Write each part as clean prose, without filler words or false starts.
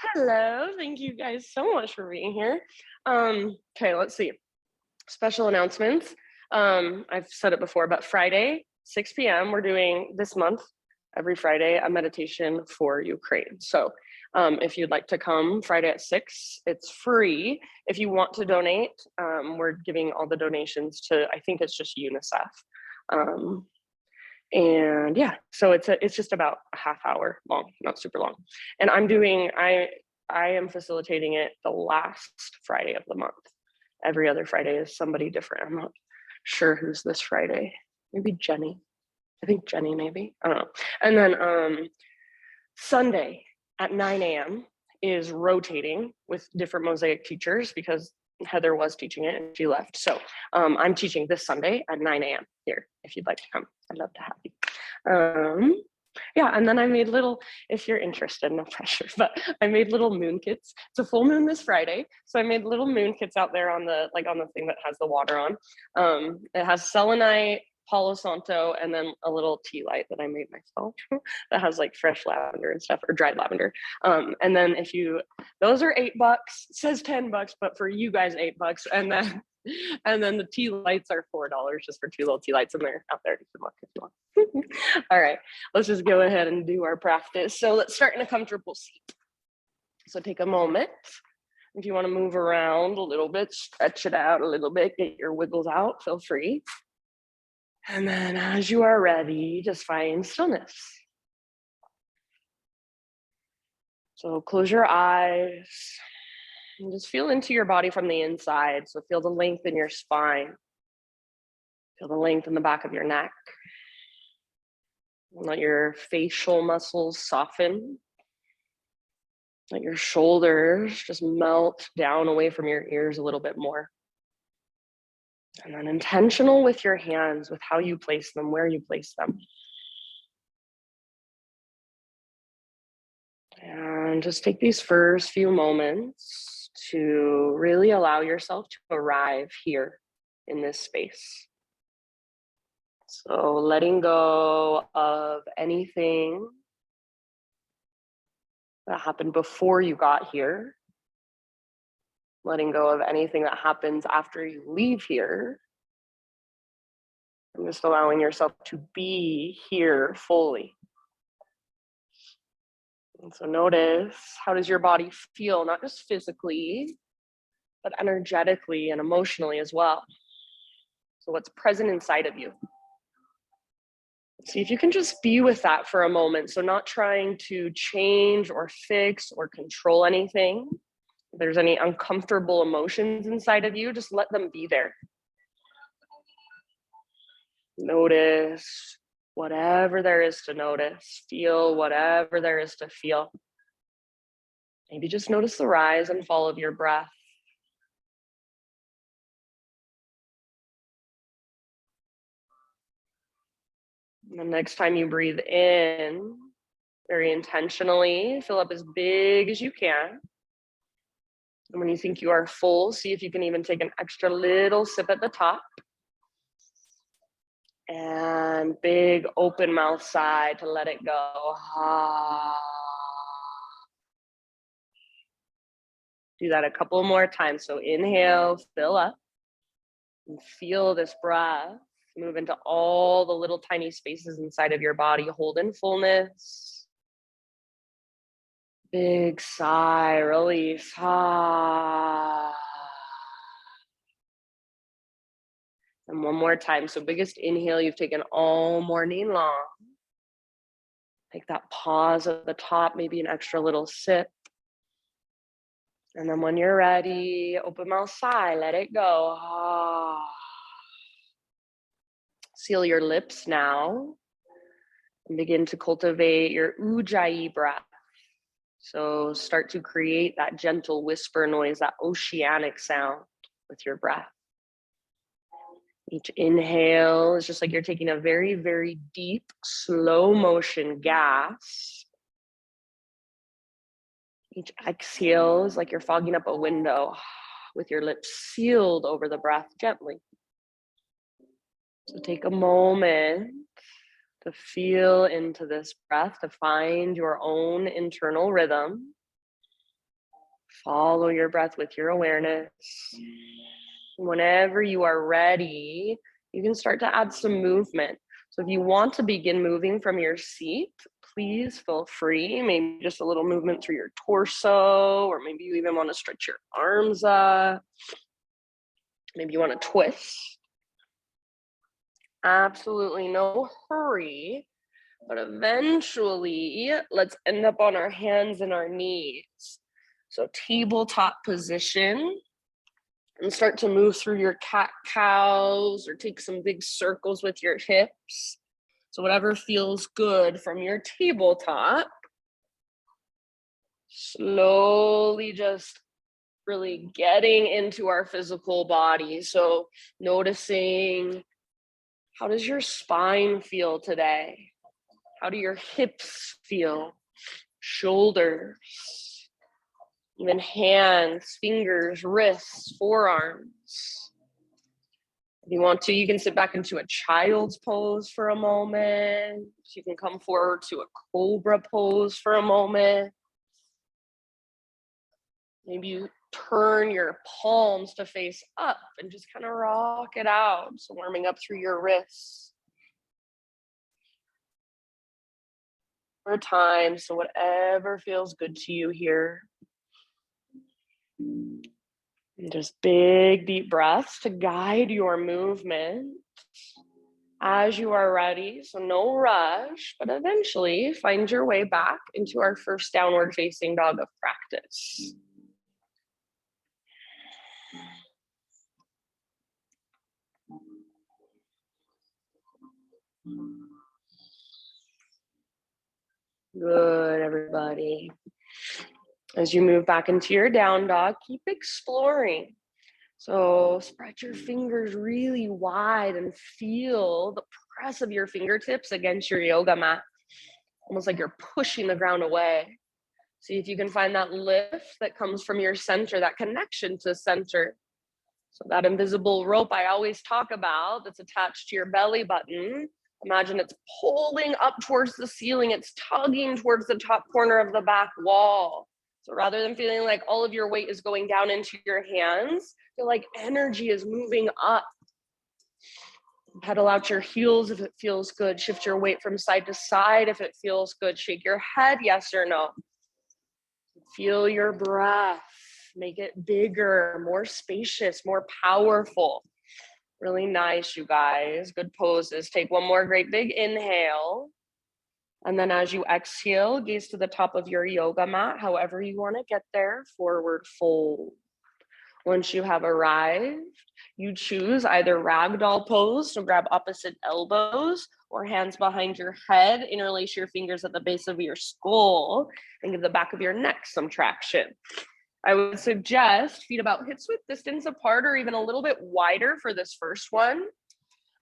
Hello, thank you guys so much for being here. Okay, let's see. Special announcements. I've said it before, but Friday, 6 p.m., we're doing this month, every Friday, a meditation for Ukraine. So if you'd like to come Friday at 6, it's free. If you want to donate, we're giving all the donations to, I think it's just UNICEF. And yeah, so it's just about a half hour long, not super long. And I am facilitating it the last Friday of the month. Every other Friday is somebody different. I'm not sure who's this Friday. Maybe Jenny. I think Jenny maybe. I don't know. And then Sunday at 9 a.m. is rotating with different Mosaic teachers because Heather was teaching it and she left. So I'm teaching this Sunday at 9 a.m. here if you'd like to come. I'd love to have you. Yeah, and then I made little, if you're interested, no pressure, but I made little moon kits. It's a full moon this Friday, so I made little moon kits out there on the thing that has the water on. It has selenite, Palo Santo, and then a little tea light that I made myself that has like fresh lavender and stuff, or dried lavender. And then those are $8. It says $10, but for you guys, $8. And then the tea lights are $4 just for 2 little tea lights, and they're out there. You can look if you want. All right, let's just go ahead and do our practice. So let's start in a comfortable seat. So take a moment. If you want to move around a little bit, stretch it out a little bit, get your wiggles out, feel free. And then as you are ready, just find stillness. So close your eyes and just feel into your body from the inside. So feel the length in your spine. Feel the length in the back of your neck. Let your facial muscles soften. Let your shoulders just melt down away from your ears a little bit more. And then intentional with your hands, with how you place them, where you place them. And just take these first few moments to really allow yourself to arrive here in this space. So letting go of anything that happened before you got here. Letting go of anything that happens after you leave here. And just allowing yourself to be here fully. And so notice, how does your body feel, not just physically, but energetically and emotionally as well. So what's present inside of you? See if you can just be with that for a moment. So not trying to change or fix or control anything. If there's any uncomfortable emotions inside of you, just let them be there. Notice whatever there is to notice. Feel whatever there is to feel. Maybe just notice the rise and fall of your breath. And the next time you breathe in, very intentionally, fill up as big as you can. And when you think you are full, see if you can even take an extra little sip at the top. And big open mouth sigh to let it go. Do that a couple more times. So inhale, fill up, and feel this breath move into all the little tiny spaces inside of your body. Hold in fullness. Big sigh, release. And one more time. So biggest inhale you've taken all morning long. Take that pause at the top, maybe an extra little sip. And then when you're ready, open mouth sigh, let it go. Seal your lips now and begin to cultivate your ujjayi breath. So start to create that gentle whisper noise, that oceanic sound with your breath. Each inhale is just like you're taking a very, very deep, slow motion gasp. Each exhale is like you're fogging up a window with your lips sealed over the breath gently. So take a moment to feel into this breath, to find your own internal rhythm. Follow your breath with your awareness. Whenever you are ready, you can start to add some movement. So if you want to begin moving from your seat, please feel free. Maybe just a little movement through your torso, or maybe you even want to stretch your arms up. Maybe you want to twist. Absolutely no hurry, but eventually let's end up on our hands and our knees. So tabletop position, and start to move through your cat-cows or take some big circles with your hips. So whatever feels good from your tabletop. Slowly just really getting into our physical body. So noticing, how does your spine feel today? How do your hips feel? Shoulders, even hands, fingers, wrists, forearms. If you want to, you can sit back into a child's pose for a moment. You can come forward to a cobra pose for a moment. Maybe you turn your palms to face up and just kind of rock it out. So warming up through your wrists. For time, so whatever feels good to you here. And just big, deep breaths to guide your movement as you are ready. So no rush, but eventually find your way back into our first downward facing dog of practice. Good, everybody. As you move back into your down dog, keep exploring. So spread your fingers really wide and feel the press of your fingertips against your yoga mat, almost like you're pushing the ground away. See if you can find that lift that comes from your center, that connection to center. So that invisible rope I always talk about that's attached to your belly button, imagine it's pulling up towards the ceiling, it's tugging towards the top corner of the back wall. So rather than feeling like all of your weight is going down into your hands, feel like energy is moving up. Pedal out your heels if it feels good. Shift your weight from side to side if it feels good. Shake your head, yes or no. Feel your breath. Make it bigger, more spacious, more powerful. Really nice, you guys. Good poses. Take one more great big inhale. And then as you exhale, gaze to the top of your yoga mat, however you want to get there, forward fold. Once you have arrived, you choose either ragdoll pose, so grab opposite elbows, or hands behind your head, interlace your fingers at the base of your skull, and give the back of your neck some traction. I would suggest feet about hips-width distance apart or even a little bit wider for this first one.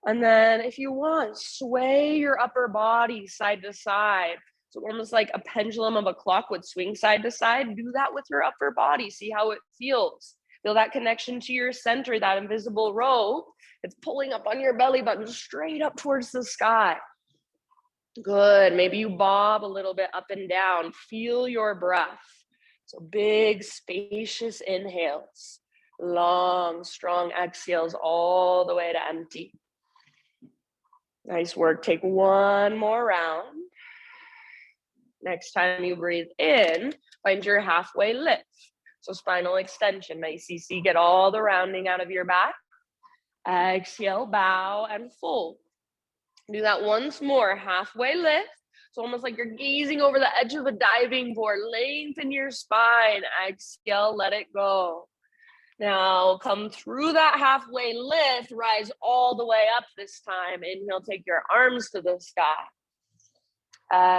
And then if you want, sway your upper body side to side. So almost like a pendulum of a clock would swing side to side. Do that with your upper body. See how it feels. Feel that connection to your center, that invisible rope. It's pulling up on your belly button straight up towards the sky. Good. Maybe you bob a little bit up and down. Feel your breath. So big, spacious inhales. Long, strong exhales all the way to empty. Nice work. Take one more round. Next time you breathe in, find your halfway lift. So spinal extension. Nice, easy. Get all the rounding out of your back. Exhale, bow, and fold. Do that once more. Halfway lift. So almost like you're gazing over the edge of a diving board. Lengthen your spine. Exhale, let it go. Now come through that halfway lift, rise all the way up this time. Inhale, take your arms to the sky.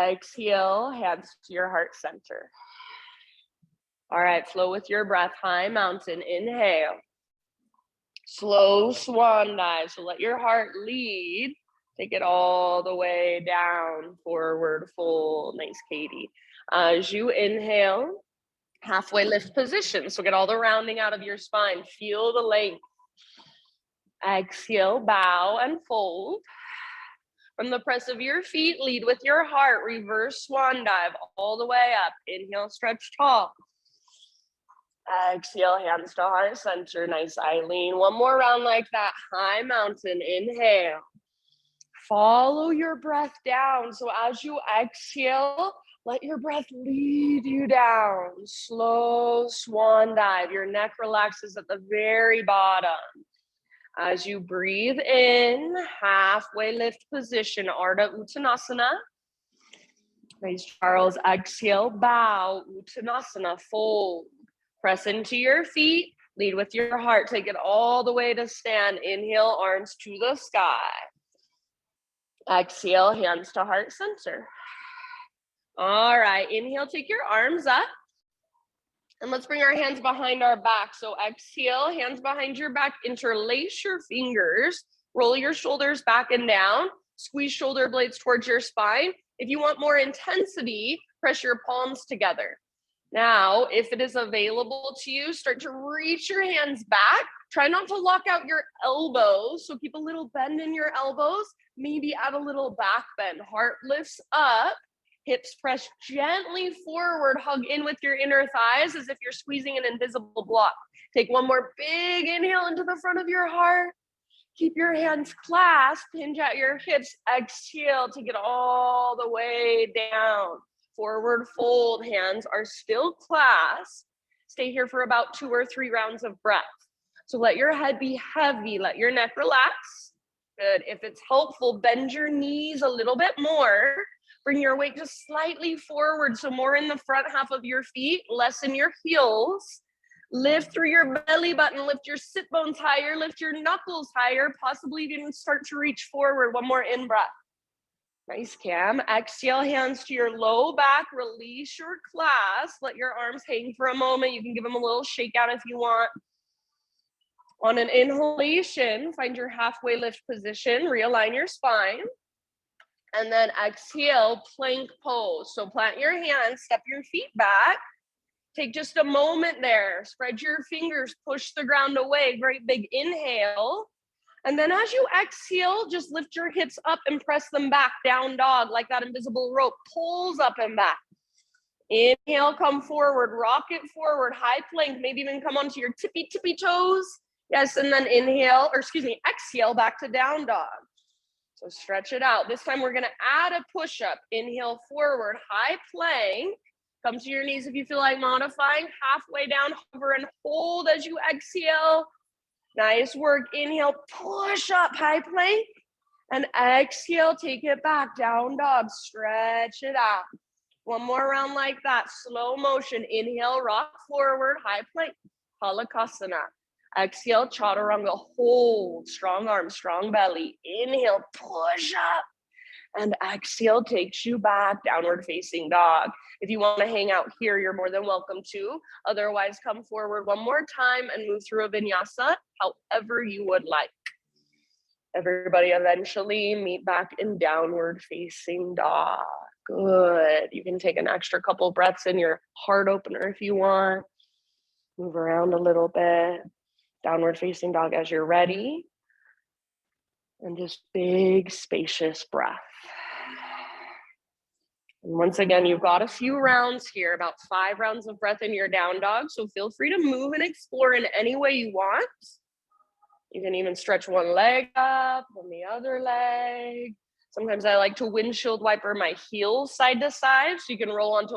Exhale, hands to your heart center. All right, flow with your breath. High mountain, inhale. Slow swan dive, so let your heart lead. Take it all the way down, forward fold. Nice, Katie. As you inhale, halfway lift position. So get all the rounding out of your spine. Feel the length. Exhale, bow and fold. From the press of your feet, lead with your heart. Reverse swan dive all the way up. Inhale, stretch tall. Exhale, hands to heart center. Nice, Eileen. One more round like that. High mountain, inhale. Follow your breath down. So as you exhale, let your breath lead you down. Slow swan dive. Your neck relaxes at the very bottom. As you breathe in, halfway lift position, Ardha Uttanasana. Nice, Charles. Exhale, bow, Uttanasana, fold. Press into your feet, lead with your heart. Take it all the way to stand. Inhale, arms to the sky. Exhale, hands to heart center. All right, inhale, take your arms up. And let's bring our hands behind our back. So exhale, hands behind your back, interlace your fingers, roll your shoulders back and down, squeeze shoulder blades towards your spine. If you want more intensity, press your palms together. Now, if it is available to you, start to reach your hands back. Try not to lock out your elbows. So keep a little bend in your elbows, maybe add a little back bend. Heart lifts up. Hips press gently forward, hug in with your inner thighs as if you're squeezing an invisible block. Take one more big inhale into the front of your heart. Keep your hands clasped, hinge at your hips. Exhale, take it all the way down. Forward fold, hands are still clasped. Stay here for about 2 or 3 rounds of breath. So let your head be heavy, let your neck relax. Good. If it's helpful, bend your knees a little bit more. Bring your weight just slightly forward, so more in the front half of your feet, less in your heels. Lift through your belly button, lift your sit bones higher, lift your knuckles higher, possibly even start to reach forward. One more in breath. Nice, Cam. Exhale, hands to your low back, release your clasp, let your arms hang for a moment. You can give them a little shake out if you want. On an inhalation, find your halfway lift position, realign your spine. And then exhale, plank pose. So plant your hands, step your feet back. Take just a moment there. Spread your fingers, push the ground away. Great big inhale. And then as you exhale, just lift your hips up and press them back. Down dog, like that invisible rope pulls up and back. Inhale, come forward, rock it forward, high plank, maybe even come onto your tippy toes. Yes, and then exhale back to down dog. So stretch it out. This time we're gonna add a push-up. Inhale forward, high plank. Come to your knees if you feel like modifying. Halfway down, hover and hold as you exhale. Nice work. Inhale, push up, high plank. And exhale, take it back, down dog. Stretch it out. One more round like that. Slow motion. Inhale, rock forward, high plank. Halakasana. Exhale, chaturanga, hold, strong arms, strong belly. Inhale, push up. And exhale takes you back, downward facing dog. If you want to hang out here, you're more than welcome to. Otherwise, come forward one more time and move through a vinyasa, however you would like. Everybody eventually meet back in downward facing dog. Good. You can take an extra couple breaths in your heart opener if you want. Move around a little bit. Downward facing dog as you're ready. And just big, spacious breath. And once again, you've got a few rounds here, about 5 rounds of breath in your down dog. So feel free to move and explore in any way you want. You can even stretch one leg up and the other leg. Sometimes I like to windshield wiper my heels side to side. So you can roll onto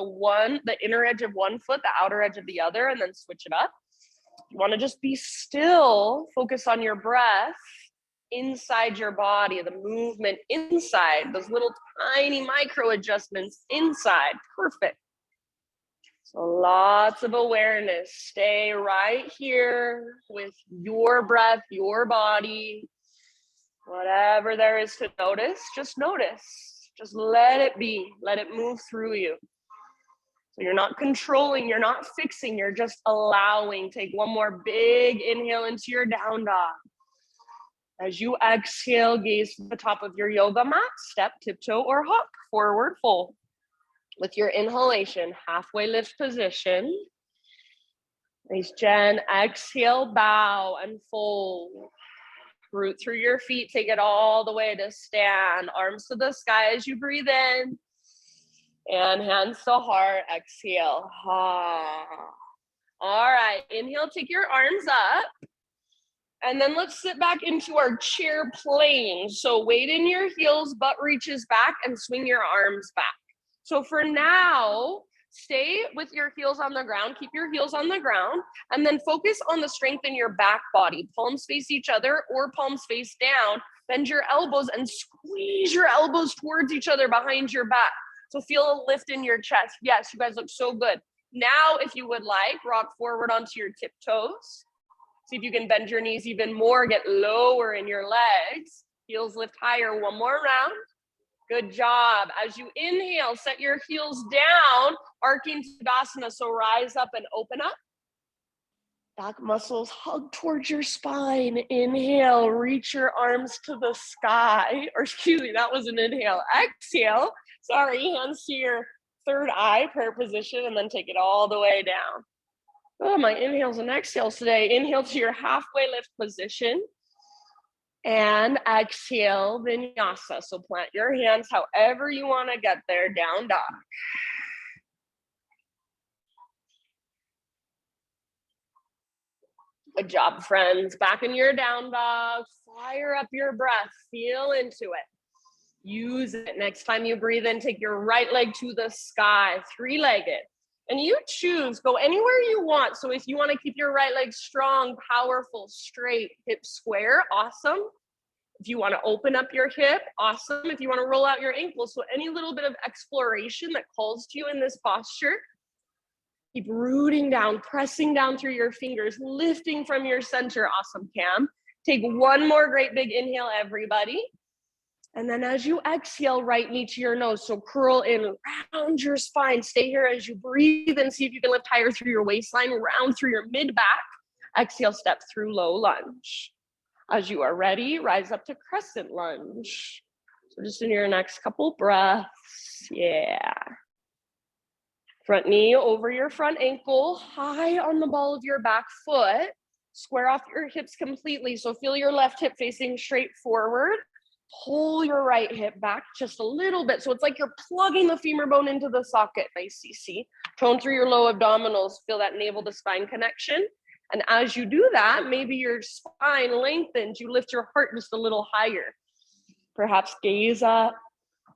the inner edge of one foot, the outer edge of the other, and then switch it up. You want to just be still, focus on your breath inside your body, the movement inside, those little tiny micro adjustments inside. Perfect. So lots of awareness. Stay right here with your breath, your body. Whatever there is to notice, just notice. Just let it be. Let it move through you. So you're not controlling, you're not fixing, you're just allowing. Take one more big inhale into your down dog. As you exhale, gaze to the top of your yoga mat, step, tiptoe, or hop, forward fold. With your inhalation, halfway lift position. Nice, Jen. Exhale, bow and fold. Root through your feet, take it all the way to stand. Arms to the sky as you breathe in. And hands to heart, exhale. All right, inhale, take your arms up. And then let's sit back into our chair plane. So weight in your heels, butt reaches back, and swing your arms back. So for now, stay with your heels on the ground, keep your heels on the ground, and then focus on the strength in your back body. Palms face each other or palms face down. Bend your elbows and squeeze your elbows towards each other behind your back. So feel a lift in your chest. Yes, you guys look so good. Now, if you would like, rock forward onto your tiptoes. See if you can bend your knees even more, get lower in your legs. Heels lift higher, one more round. Good job. As you inhale, set your heels down, arcing Tadasana, so rise up and open up. Back muscles hug towards your spine. Inhale, reach your arms to the sky. Or excuse me, that was an inhale. Exhale, sorry, hands to your third eye, prayer position, and then take it all the way down. Oh, my inhales and exhales today. Inhale to your halfway lift position. And exhale, vinyasa. So plant your hands however you want to get there, down dog. Good job, friends. Back in your down dog. Fire up your breath. Feel into it. Use it. Next time you breathe in, take your right leg to the sky, three-legged. And you choose, go anywhere you want. So if you want to keep your right leg strong, powerful, straight, hip square, awesome. If you want to open up your hip, awesome. If you want to roll out your ankles, so any little bit of exploration that calls to you in this posture. Keep rooting down, pressing down through your fingers, lifting from your center. Awesome, Cam. Take one more great big inhale, everybody. And then as you exhale, right knee to your nose. So curl in, round your spine. Stay here as you breathe and see if you can lift higher through your waistline, round through your mid-back. Exhale, step through low lunge. As you are ready, rise up to crescent lunge. So just in your next couple breaths, yeah. Front knee over your front ankle, high on the ball of your back foot. Square off your hips completely. So feel your left hip facing straight forward. Pull your right hip back just a little bit. So it's like you're plugging the femur bone into the socket. Nice, CC. Tone through your low abdominals. Feel that navel to spine connection. And as you do that, maybe your spine lengthens. You lift your heart just a little higher. Perhaps gaze up,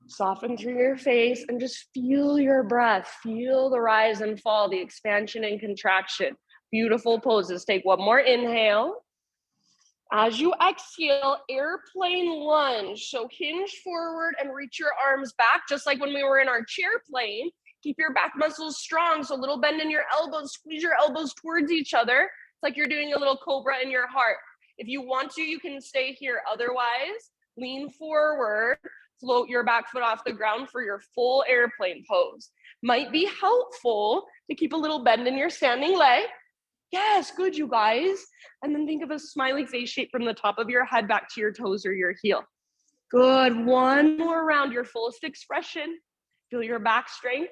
soften through your face, and just feel your breath. Feel the rise and fall, the expansion and contraction. Beautiful poses. Take one more inhale. As you exhale, airplane lunge. So hinge forward and reach your arms back, just like when we were in our chair plane. Keep your back muscles strong. So a little bend in your elbows, squeeze your elbows towards each other. It's like you're doing a little cobra in your heart. If you want to, you can stay here. Otherwise, lean forward, float your back foot off the ground for your full airplane pose. Might be helpful to keep a little bend in your standing leg. Yes, good, you guys. And then think of a smiley face shape from the top of your head back to your toes or your heel. Good, one more round, your fullest expression. Feel your back strength.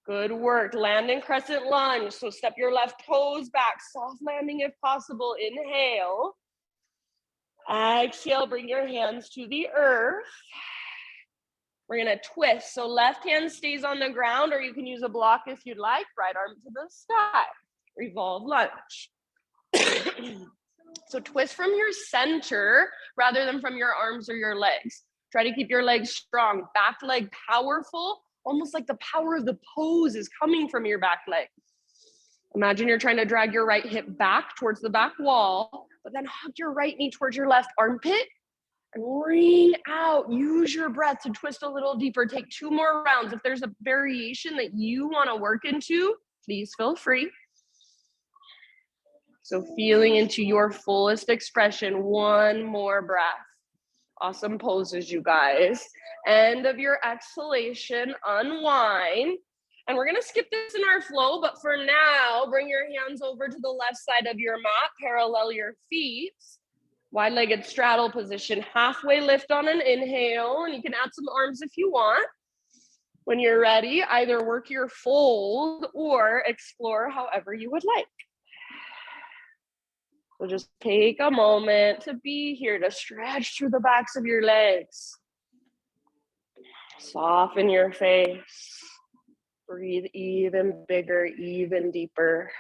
Good work, land in crescent lunge. So step your left toes back, soft landing if possible. Inhale. Exhale, bring your hands to the earth. We're gonna twist. So left hand stays on the ground, or you can use a block if you'd like. Right arm to the sky. Revolve lunge. So twist from your center rather than from your arms or your legs. Try to keep your legs strong. Back leg powerful, almost like the power of the pose is coming from your back leg. Imagine you're trying to drag your right hip back towards the back wall, but then hug your right knee towards your left armpit and ring out. Use your breath to twist a little deeper. Take two more rounds. If there's a variation that you want to work into, please feel free. So feeling into your fullest expression, one more breath. Awesome poses, you guys. End of your exhalation, unwind. And we're gonna skip this in our flow, but for now, bring your hands over to the left side of your mat, parallel your feet. Wide-legged straddle position, halfway lift on an inhale, and you can add some arms if you want. When you're ready, either work your fold or explore however you would like. So just take a moment to be here, to stretch through the backs of your legs. Soften your face. Breathe even bigger, even deeper.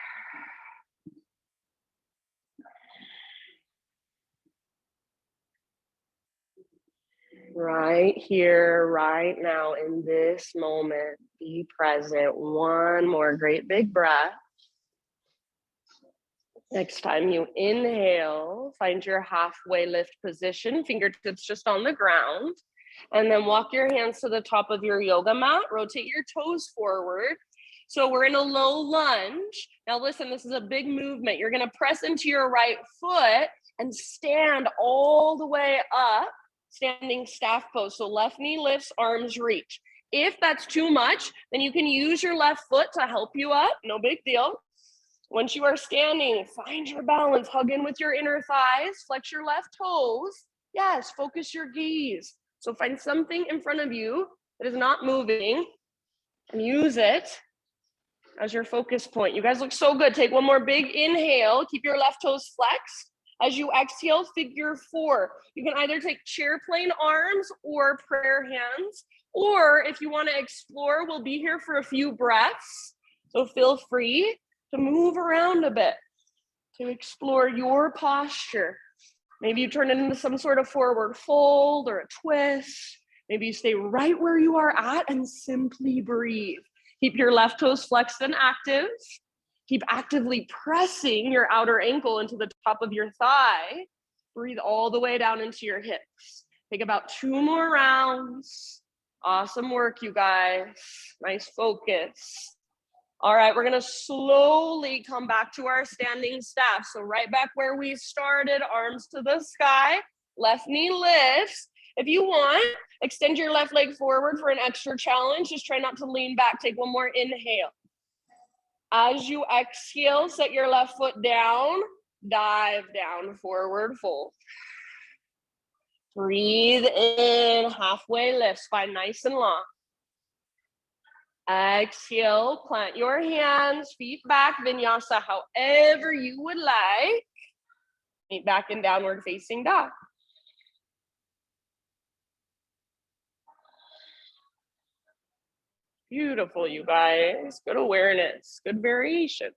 Right here, right now, in this moment, be present. One more great big breath. Next time you inhale, find your halfway lift position, fingertips just on the ground, and then walk your hands to the top of your yoga mat, rotate your toes forward. So we're in a low lunge. Now listen, this is a big movement. You're gonna press into your right foot and stand all the way up, standing staff pose. So left knee lifts, arms reach. If that's too much, then you can use your left foot to help you up, no big deal. Once you are standing, find your balance, hug in with your inner thighs, flex your left toes. Yes, focus your gaze. So find something in front of you that is not moving and use it as your focus point. You guys look so good. Take one more big inhale. Keep your left toes flexed. As you exhale, figure four. You can either take chair plane arms or prayer hands, or if you want to explore, we'll be here for a few breaths. So feel free to move around a bit, to explore your posture. Maybe you turn it into some sort of forward fold or a twist. Maybe you stay right where you are at and simply breathe. Keep your left toes flexed and active. Keep actively pressing your outer ankle into the top of your thigh. Breathe all the way down into your hips. Take about 2 more rounds. Awesome work, you guys. Nice focus. All right, we're gonna slowly come back to our standing staff. So right back where we started, arms to the sky, left knee lifts. If you want, extend your left leg forward for an extra challenge. Just try not to lean back. Take one more inhale. As you exhale, set your left foot down, dive down, forward fold. Breathe in, halfway lift, spine nice and long. Exhale, plant your hands, feet back, vinyasa however you would like. Meet back in downward facing dog. Beautiful, you guys. Good awareness, good variations.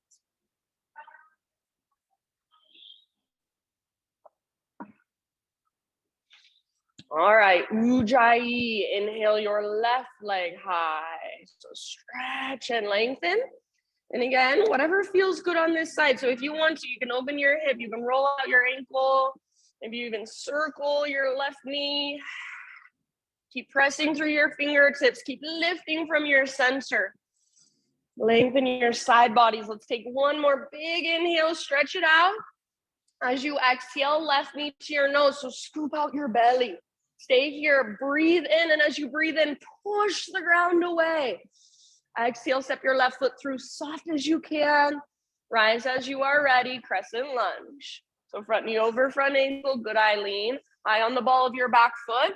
All right, Ujjayi. Inhale your left leg high. So stretch and lengthen. And again, whatever feels good on this side. So if you want to, you can open your hip, you can roll out your ankle, maybe you even circle your left knee. Keep pressing through your fingertips, keep lifting from your center. Lengthen your side bodies. Let's take one more big inhale, stretch it out. As you exhale, left knee to your nose, so scoop out your belly. Stay here, breathe in, and as you breathe in, push the ground away. Exhale, step your left foot through soft as you can. Rise as you are ready, crescent lunge. So front knee over front ankle, good eye lean. Eye on the ball of your back foot.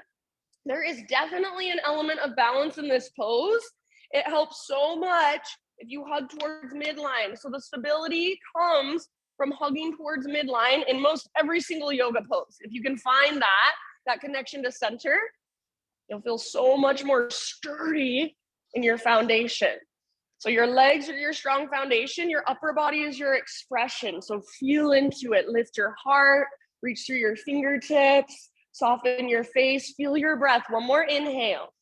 There is definitely an element of balance in this pose. It helps so much if you hug towards midline. So the stability comes from hugging towards midline in most every single yoga pose. If you can find that connection to center, you'll feel so much more sturdy in your foundation. So your legs are your strong foundation, your upper body is your expression. So feel into it, lift your heart, reach through your fingertips, soften your face, feel your breath. One more inhale.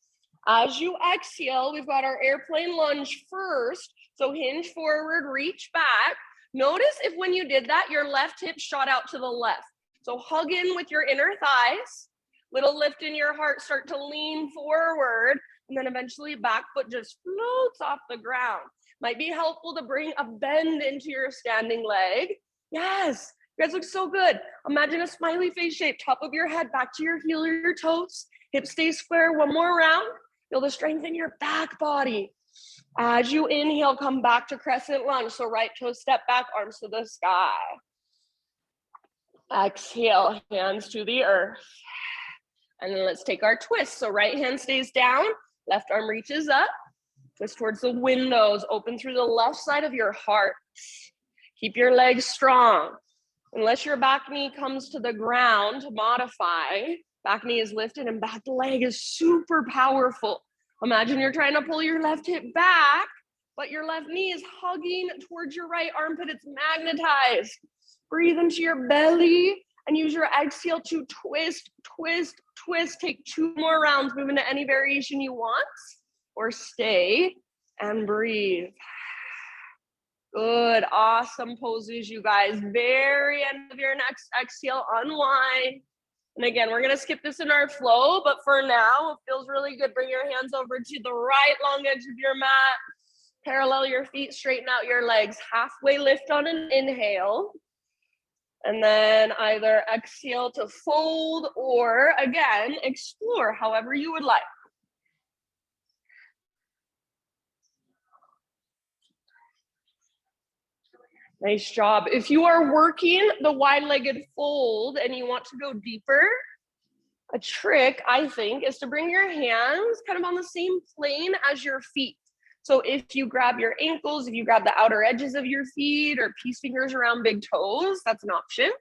As you exhale, we've got our airplane lunge first. So hinge forward, reach back. Notice if when you did that, your left hip shot out to the left. So hug in with your inner thighs, little lift in your heart, start to lean forward, and then eventually back foot just floats off the ground. Might be helpful to bring a bend into your standing leg. Yes, you guys look so good. Imagine a smiley face shape, top of your head, back to your heel or your toes. Hips stay square, one more round. Feel the strength in your back body. As you inhale, come back to crescent lunge. So right toe step back, arms to the sky. Exhale, hands to the earth. And then let's take our twist. So right hand stays down, left arm reaches up. Twist towards the windows, open through the left side of your heart. Keep your legs strong. Unless your back knee comes to the ground to modify, back knee is lifted and back leg is super powerful. Imagine you're trying to pull your left hip back, but your left knee is hugging towards your right armpit. It's magnetized. Breathe into your belly and use your exhale to twist twist, twist. Take 2 more rounds, move into any variation you want, or stay and breathe. Good, awesome poses, you guys. Very end of your next exhale, unwind. And again, we're gonna skip this in our flow, but for now, it feels really good. Bring your hands over to the right long edge of your mat. Parallel your feet, straighten out your legs. Halfway lift on an inhale. And then either exhale to fold or, again, explore however you would like. Nice job. If you are working the wide-legged fold and you want to go deeper, a trick, I think, is to bring your hands kind of on the same plane as your feet. So if you grab your ankles, if you grab the outer edges of your feet or peace fingers around big toes, that's an option.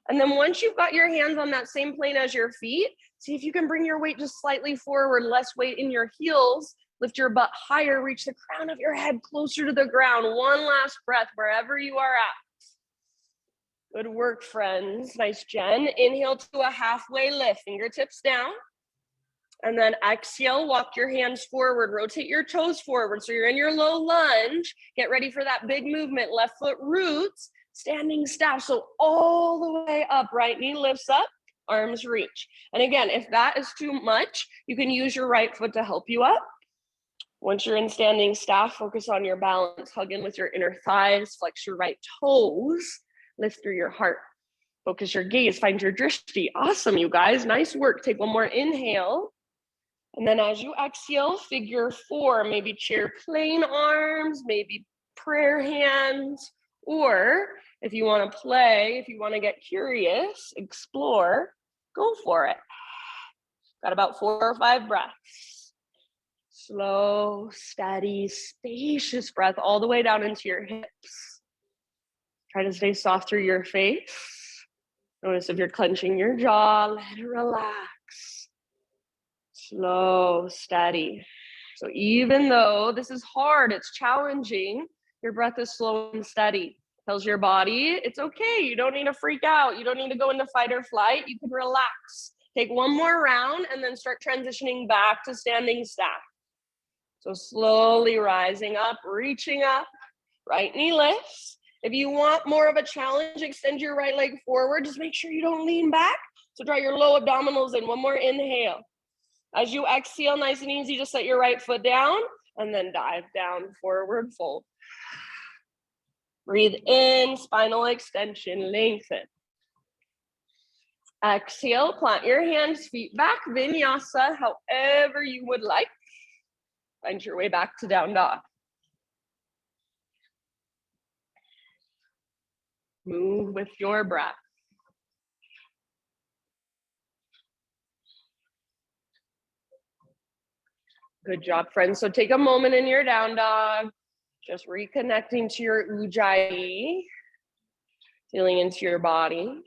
And then once you've got your hands on that same plane as your feet, see if you can bring your weight just slightly forward, less weight in your heels, lift your butt higher, reach the crown of your head closer to the ground. One last breath wherever you are at. Good work, friends. Nice, Jen. Inhale to a halfway lift, fingertips down. And then exhale, walk your hands forward, rotate your toes forward. So you're in your low lunge. Get ready for that big movement. Left foot roots, standing staff. So all the way up, right knee lifts up, arms reach. And again, if that is too much, you can use your right foot to help you up. Once you're in standing staff, focus on your balance. Hug in with your inner thighs, flex your right toes, lift through your heart. Focus your gaze, find your drishti. Awesome, you guys, nice work. Take one more inhale. And then as you exhale, figure 4, maybe chair plane arms, maybe prayer hands, or if you want to play, if you want to get curious, explore, go for it. Got about 4 or 5 breaths. Slow, steady, spacious breath all the way down into your hips. Try to stay soft through your face. Notice if you're clenching your jaw, let it relax. Slow, steady. So even though this is hard, it's challenging, your breath is slow and steady. Tells your body, it's okay. You don't need to freak out. You don't need to go into fight or flight. You can relax. Take one more round and then start transitioning back to standing staff. So slowly rising up, reaching up, right knee lifts. If you want more of a challenge, extend your right leg forward. Just make sure you don't lean back. So draw your low abdominals in. One more inhale. As you exhale, nice and easy, just set your right foot down and then dive down, forward fold. Breathe in, spinal extension, lengthen. Exhale, plant your hands, feet back, vinyasa, however you would like. Find your way back to down dog. Move with your breath. Good job, friends. So take a moment in your down dog, just reconnecting to your ujjayi, feeling into your body,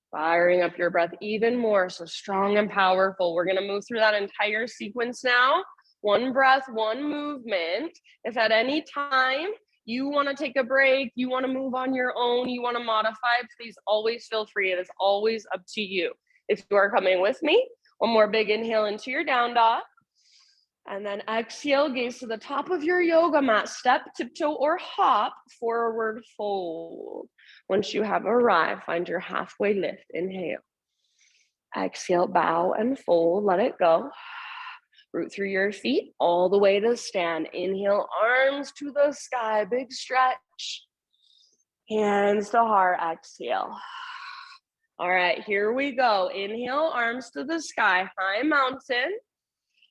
firing up your breath even more, so strong and powerful. We're gonna move through that entire sequence now. One breath, one movement. If at any time you wanna take a break, you wanna move on your own, you wanna modify, please always feel free. It is always up to you. If you are coming with me, one more big inhale into your down dog. And then exhale, gaze to the top of your yoga mat, step, tiptoe, or hop, forward fold. Once you have arrived, find your halfway lift, inhale. Exhale, bow and fold, let it go. Root through your feet all the way to stand. Inhale, arms to the sky, big stretch. Hands to heart, exhale. All right, here we go. Inhale, arms to the sky, high mountain.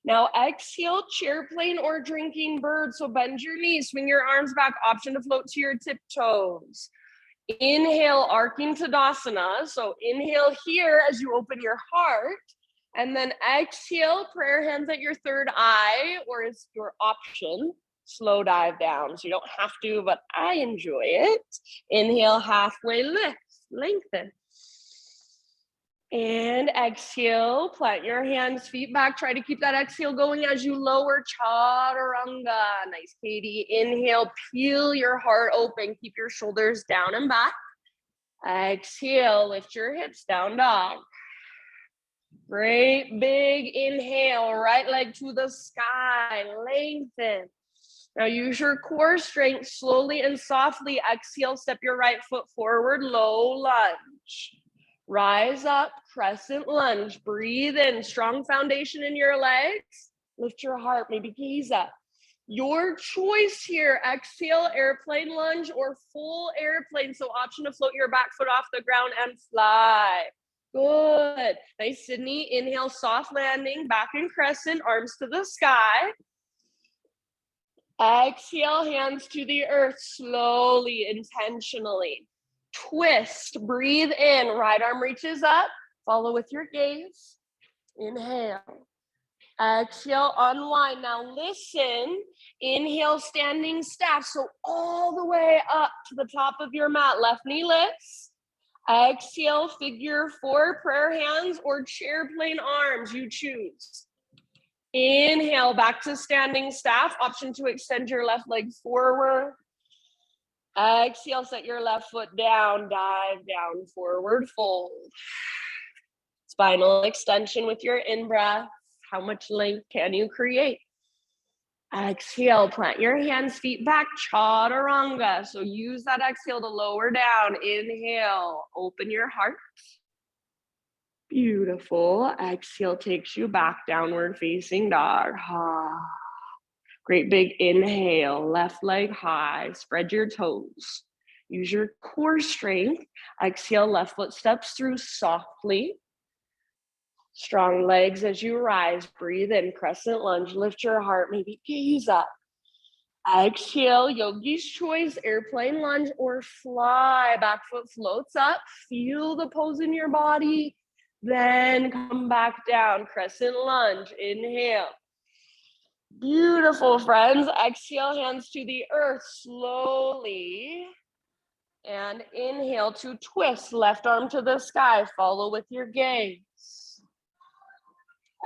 Now exhale, chair plane or drinking bird. So bend your knees, swing your arms back, option to float to your tiptoes. Inhale, arcing Tadasana. So inhale here as you open your heart. And then exhale, prayer hands at your third eye, or it's your option. Slow dive down. So you don't have to, but I enjoy it. Inhale, halfway lift, lengthen. And exhale, plant your hands, feet back. Try to keep that exhale going as you lower, chaturanga. Nice, Katie. Inhale, peel your heart open. Keep your shoulders down and back. Exhale, lift your hips, down dog. Great big inhale, right leg to the sky, lengthen. Now use your core strength, slowly and softly exhale, step your right foot forward, low lunge. Rise up, crescent lunge, breathe in, strong foundation in your legs. Lift your heart, maybe gaze up. Your choice here, exhale, airplane lunge or full airplane. So option to float your back foot off the ground and fly. Good. Nice, Sydney. Inhale, soft landing, back in crescent, arms to the sky. Exhale, hands to the earth, slowly, intentionally. Twist, breathe in, right arm reaches up, follow with your gaze. Inhale. Exhale, unwind. Now listen, inhale, standing staff. So all the way up to the top of your mat, left knee lifts. Exhale, figure four, prayer hands or chair plane arms, you choose. Inhale, back to standing staff. Option to extend your left leg forward. Exhale, set your left foot down, dive down, forward fold. Spinal extension with your in-breath. How much length can you create? Exhale, plant your hands, feet back, chaturanga. So use that exhale to lower down. Inhale, open your heart. Beautiful. Exhale takes you back, downward facing dog. Great big inhale, left leg high, spread your toes. Use your core strength. Exhale, left foot steps through softly. Strong legs as you rise, breathe in, crescent lunge, lift your heart, maybe gaze up. Exhale, yogi's choice, airplane lunge or fly. Back foot floats up, feel the pose in your body, then come back down, crescent lunge, inhale. Beautiful, friends. Exhale, hands to the earth, slowly. And inhale to twist, left arm to the sky, follow with your gaze.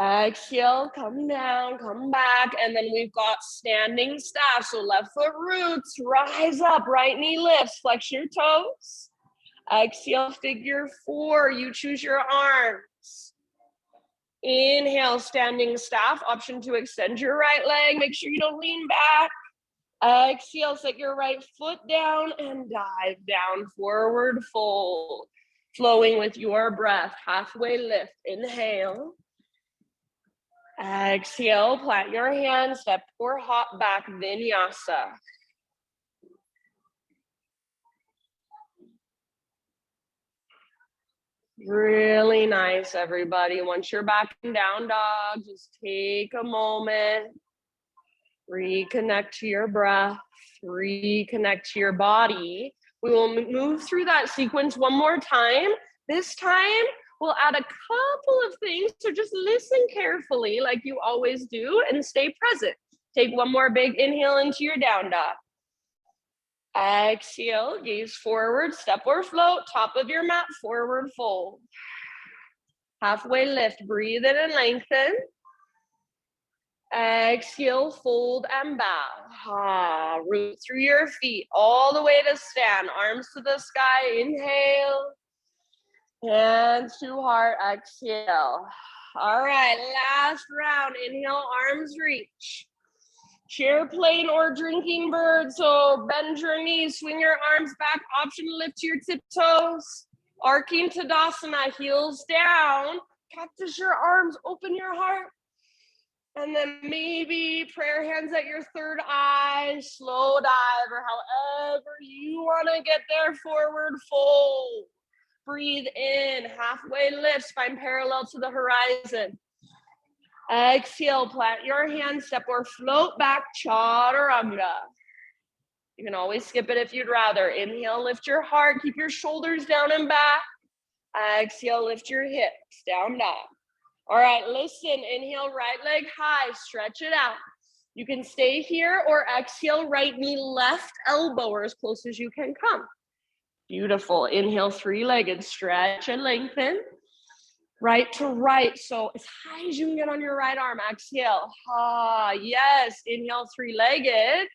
Exhale, come down, come back, and then we've got standing staff. So left foot roots, rise up, right knee lifts, flex your toes. Exhale, figure four, you choose your arms. Inhale, standing staff, option to extend your right leg, make sure you don't lean back. Exhale, set your right foot down and dive down, forward fold. Flowing with your breath, halfway lift, inhale. Exhale, plant your hands, step or hop back, vinyasa. Really nice, everybody. Once you're back in down dog, just take a moment, reconnect to your breath, reconnect to your body. We will move through that sequence one more time. This time, we'll add a couple of things, so just listen carefully like you always do and stay present. Take one more big inhale into your down dog. Exhale, gaze forward, step or float, top of your mat, forward fold. Halfway lift, breathe in and lengthen. Exhale, fold and bow. Root through your feet all the way to stand, arms to the sky, inhale. Hands to heart, exhale. All right, last round, inhale, arms reach. Chair plane or drinking bird, so bend your knees, swing your arms back, option to lift your tiptoes. Arcing Tadasana, heels down, cactus your arms, open your heart. And then maybe prayer hands at your third eye, slow dive, or however you wanna get there, forward fold. Breathe in, halfway lift, spine parallel to the horizon. Exhale, plant your hands, step or float back, chaturanga. You can always skip it if you'd rather. Inhale, lift your heart, keep your shoulders down and back. Exhale, lift your hips, down dog. All right, listen, inhale, right leg high, stretch it out. You can stay here or exhale, right knee, left elbow, or as close as you can come. Beautiful. Inhale, three-legged stretch and lengthen. Right to right. So as high as you can get on your right arm. Exhale. Yes. Inhale, three-legged.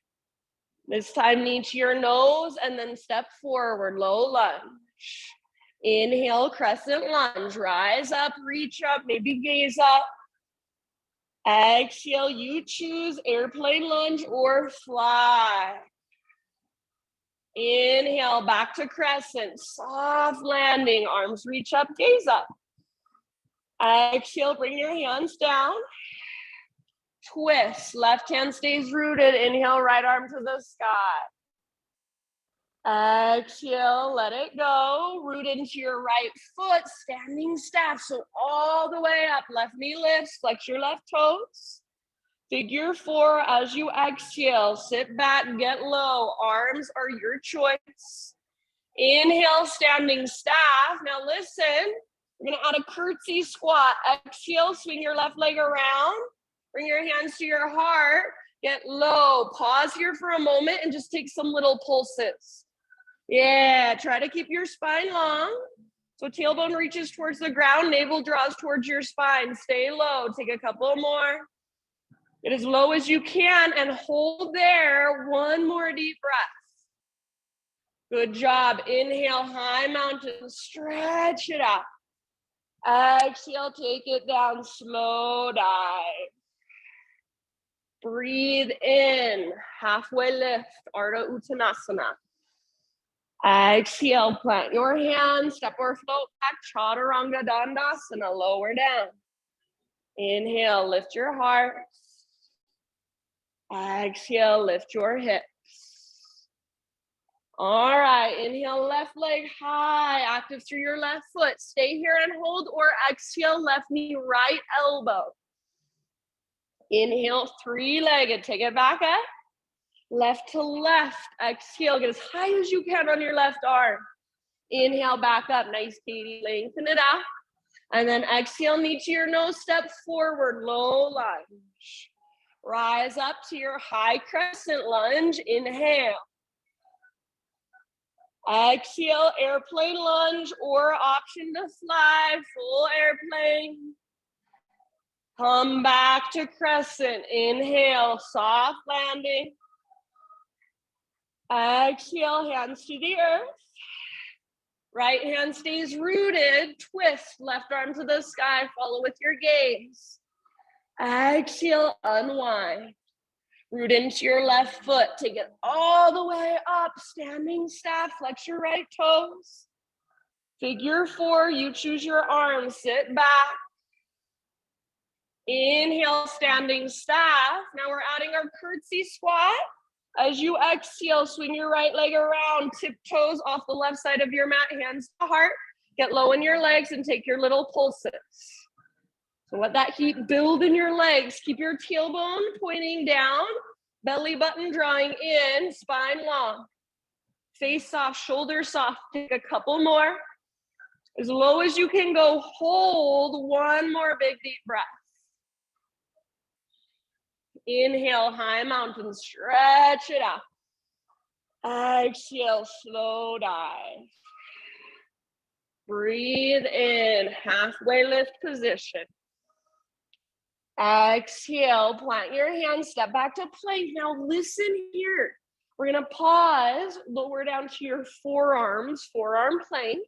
This time knee to your nose and then step forward, low lunge. Inhale, crescent lunge. Rise up, reach up, maybe gaze up. Exhale, you choose airplane lunge or fly. Inhale, back to crescent. Soft landing, arms reach up, gaze up. Exhale, bring your hands down. Twist, left hand stays rooted. Inhale, right arm to the sky. Exhale, let it go. Root into your right foot, standing staff. So all the way up, left knee lifts, flex your left toes. Figure 4 as you exhale. Sit back, get low. Arms are your choice. Inhale, standing staff. Now listen, we're gonna add a curtsy squat. Exhale, swing your left leg around. Bring your hands to your heart. Get low. Pause here for a moment and just take some little pulses. Yeah, try to keep your spine long. So tailbone reaches towards the ground, navel draws towards your spine. Stay low, take a couple more. Get as low as you can and hold there. One more deep breath. Good job. Inhale, high mountain, stretch it up. Exhale, take it down, slow dive. Breathe in, halfway lift, Ardha Uttanasana. Exhale, plant your hands, step or float back, Chaturanga Dandasana, lower down. Inhale, lift your heart. Exhale, lift your hips. All right, inhale, left leg high, active through your left foot. Stay here and hold, or exhale, left knee, right elbow. Inhale, three-legged, take it back up. Left to left, exhale, get as high as you can on your left arm. Inhale, back up, nice Katie, lengthen it out. And then exhale, knee to your nose, step forward, low lunge. Rise up to your high crescent lunge, inhale. Exhale, airplane lunge or option to fly, full airplane. Come back to crescent, inhale, soft landing. Exhale, hands to the earth. Right hand stays rooted, twist, left arm to the sky, follow with your gaze. Exhale, unwind. Root into your left foot, take it all the way up, standing staff, flex your right toes. Figure 4, you choose your arms, sit back. Inhale, standing staff. Now we're adding our curtsy squat. As you exhale, swing your right leg around, tiptoes off the left side of your mat, hands to heart. Get low in your legs and take your little pulses. So let that heat build in your legs. Keep your tailbone pointing down, belly button drawing in, spine long. Face soft, shoulders soft. Take a couple more. As low as you can go, hold one more big deep breath. Inhale, high mountain, stretch it up. Exhale, slow dive. Breathe in, halfway lift position. Exhale, plant your hands, step back to plank. Now listen here. We're gonna pause, lower down to your forearms, forearm plank.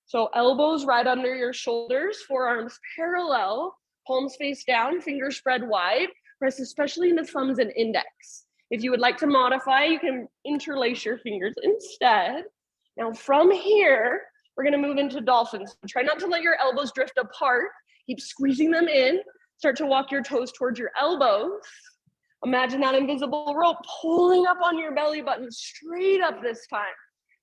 So elbows right under your shoulders, forearms parallel, palms face down, fingers spread wide. Press especially in the thumbs and index. If you would like to modify, you can interlace your fingers instead. Now from here, we're gonna move into dolphins. Try not to let your elbows drift apart. Keep squeezing them in. Start to walk your toes towards your elbows. Imagine that invisible rope pulling up on your belly button, straight up this time.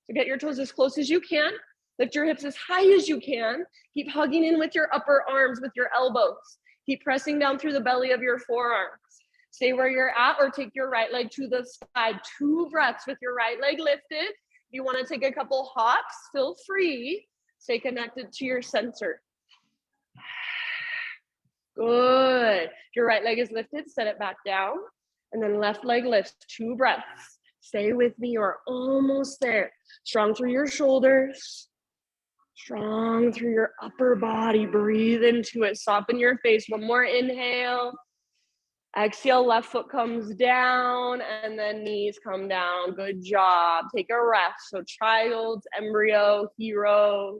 So get your toes as close as you can. Lift your hips as high as you can. Keep hugging in with your upper arms, with your elbows. Keep pressing down through the belly of your forearms. Stay where you're at or take your right leg to the side. 2 breaths with your right leg lifted. If you want to take a couple hops, feel free. Stay connected to your center. Good. If your right leg is lifted, set it back down. And then left leg lifts, 2 breaths. Stay with me, you're almost there. Strong through your shoulders. Strong through your upper body. Breathe into it. Soften your face. One more inhale. Exhale, left foot comes down and then knees come down. Good job. Take a rest. So child's, embryo, hero.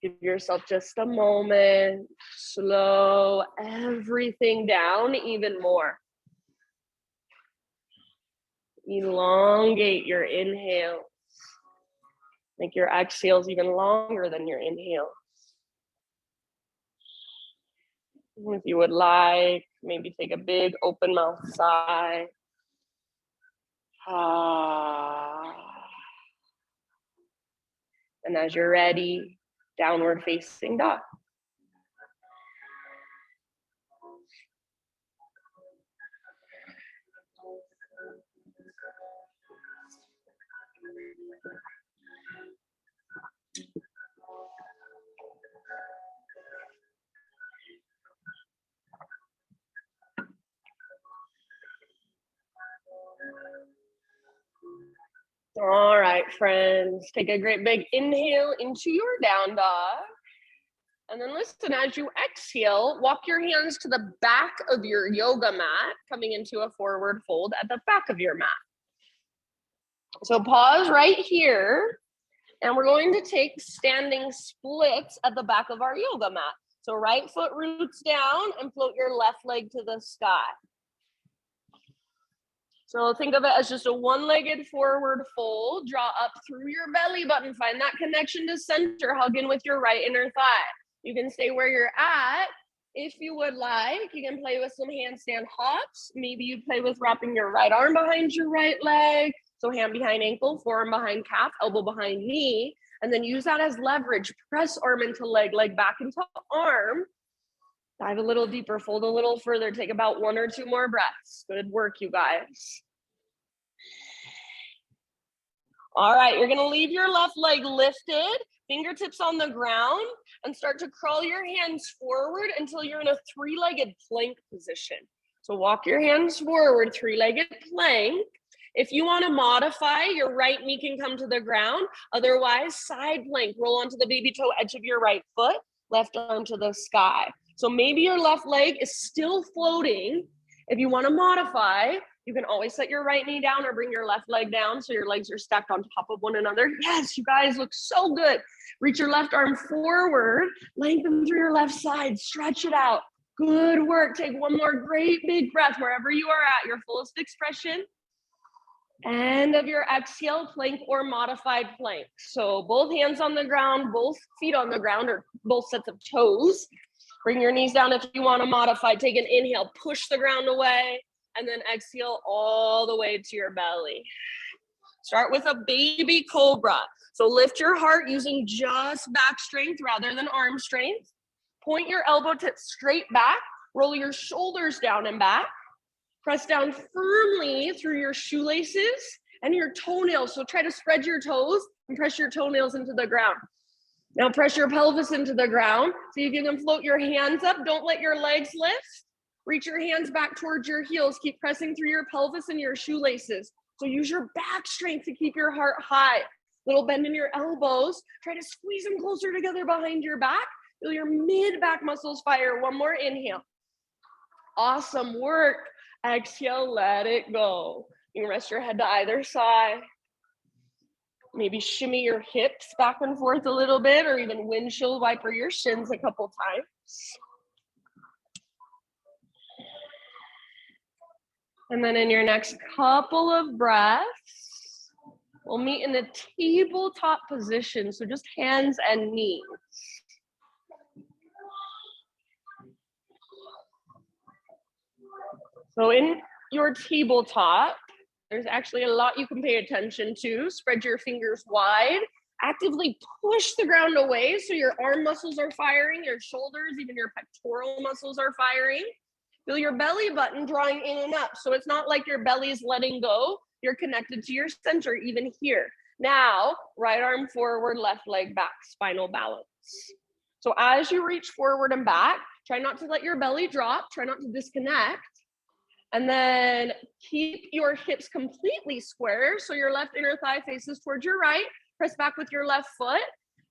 Give yourself just a moment. Slow everything down even more. Elongate your inhale. Make your exhales even longer than your inhale. If you would like, maybe take a big open mouth sigh. And as you're ready, downward facing dog. All right, friends, take a great big inhale into your down dog. And then listen, as you exhale, walk your hands to the back of your yoga mat, coming into a forward fold at the back of your mat. So pause right here, and we're going to take standing splits at the back of our yoga mat. So right foot roots down and float your left leg to the sky. So think of it as just a one-legged forward fold. Draw up through your belly button. Find that connection to center. Hug in with your right inner thigh. You can stay where you're at. If you would like, you can play with some handstand hops. Maybe you play with wrapping your right arm behind your right leg. So hand behind ankle, forearm behind calf, elbow behind knee. And then use that as leverage. Press arm into leg, leg back into arm. Dive a little deeper, fold a little further. Take about 1 or 2 more breaths. Good work, you guys. All right, you're gonna leave your left leg lifted, fingertips on the ground, and start to crawl your hands forward until you're in a 3-legged plank position. So walk your hands forward, 3-legged plank. If you wanna modify, your right knee can come to the ground. Otherwise, side plank, roll onto the baby toe edge of your right foot, left arm to the sky. So maybe your left leg is still floating. If you wanna modify, you can always set your right knee down or bring your left leg down so your legs are stacked on top of one another. Yes, you guys look so good. Reach your left arm forward, lengthen through your left side, stretch it out. Good work. Take one more great big breath wherever you are at, your fullest expression. End of your exhale, plank or modified plank. So both hands on the ground, both feet on the ground, or both sets of toes. Bring your knees down if you want to modify. Take an inhale, push the ground away, and then exhale all the way to your belly. Start with a baby cobra. So lift your heart using just back strength rather than arm strength. Point your elbow tips straight back. Roll your shoulders down and back. Press down firmly through your shoelaces and your toenails. So try to spread your toes and press your toenails into the ground. Now press your pelvis into the ground. So you can float your hands up. Don't let your legs lift. Reach your hands back towards your heels. Keep pressing through your pelvis and your shoelaces. So use your back strength to keep your heart high. Little bend in your elbows. Try to squeeze them closer together behind your back. Feel your mid-back muscles fire. One more inhale. Awesome work. Exhale, let it go. You can rest your head to either side. Maybe shimmy your hips back and forth a little bit, or even windshield wiper your shins a couple times. And then in your next couple of breaths, we'll meet in the tabletop position. So just hands and knees. So in your tabletop, there's actually a lot you can pay attention to. Spread your fingers wide. Actively push the ground away so your arm muscles are firing, your shoulders, even your pectoral muscles are firing. Feel your belly button drawing in and up. So it's not like your belly is letting go. You're connected to your center, even here. Now, right arm forward, left leg back, spinal balance. So as you reach forward and back, try not to let your belly drop. Try not to disconnect. And then keep your hips completely square. So your left inner thigh faces towards your right. Press back with your left foot.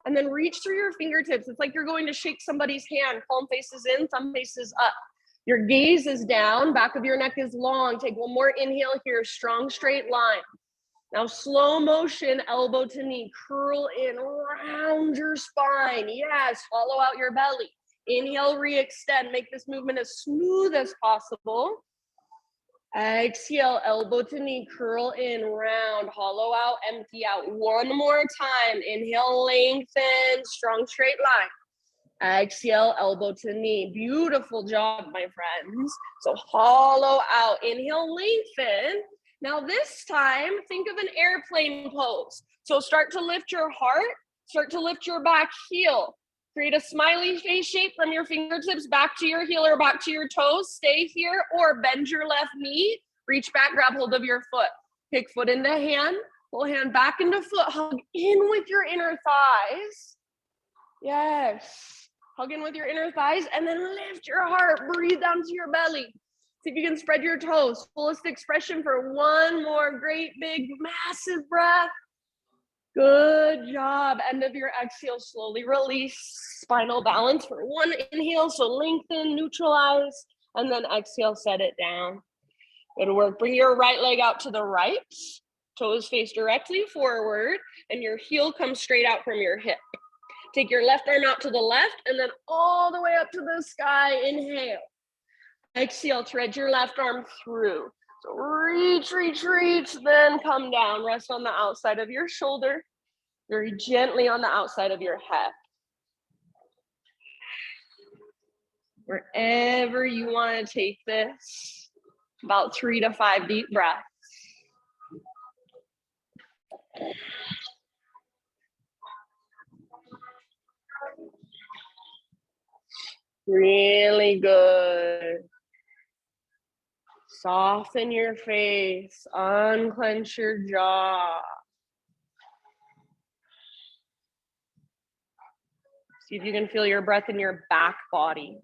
And then reach through your fingertips. It's like you're going to shake somebody's hand. Palm faces in, thumb faces up. Your gaze is down, back of your neck is long. Take one more inhale here, strong straight line. Now slow motion, elbow to knee, curl in, round your spine. Yes, hollow out your belly. Inhale, re-extend, make this movement as smooth as possible. Exhale, elbow to knee, curl in, round, hollow out, empty out. One more time. Inhale, lengthen, strong straight line. Exhale, elbow to knee. Beautiful job, my friends. So hollow out. Inhale, lengthen. Now this time, think of an airplane pose. So start to lift your heart, start to lift your back heel. Create a smiley face shape from your fingertips back to your heel or back to your toes. Stay here or bend your left knee. Reach back, grab hold of your foot. Kick foot into hand, pull hand back into foot. Hug in with your inner thighs. Yes. Hug in with your inner thighs and then lift your heart. Breathe down to your belly. See if you can spread your toes. Fullest expression for one more great big massive breath. Good job. End of your exhale, slowly release. Spinal balance for one inhale. So lengthen, neutralize, and then exhale, set it down. Good work. Bring your right leg out to the right. Toes face directly forward, and your heel comes straight out from your hip. Take your left arm out to the left, and then all the way up to the sky. Inhale. Exhale, thread your left arm through. So reach, reach, reach, then come down. Rest on the outside of your shoulder, very gently on the outside of your head. Wherever you want to take this, about 3 to 5 deep breaths. Really good. Soften your face, unclench your jaw. See if you can feel your breath in your back body.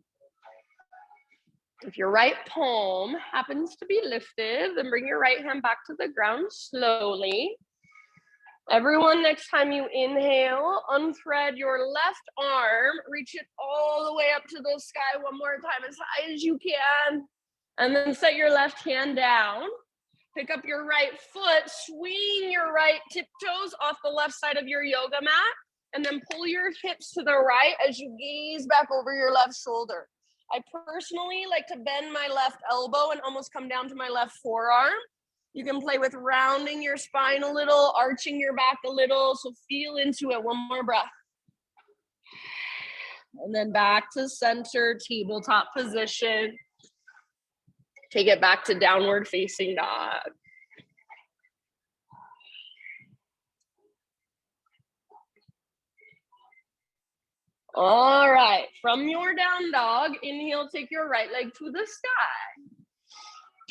If your right palm happens to be lifted, then bring your right hand back to the ground slowly. Everyone, next time you inhale, unthread your left arm, reach it all the way up to the sky one more time, as high as you can. And then set your left hand down. Pick up your right foot, swing your right tiptoes off the left side of your yoga mat, and then pull your hips to the right as you gaze back over your left shoulder. I personally like to bend my left elbow and almost come down to my left forearm. You can play with rounding your spine a little, arching your back a little, so feel into it. One more breath. And then back to center, tabletop position. Take it back to downward facing dog. All right, from your down dog, inhale, take your right leg to the sky.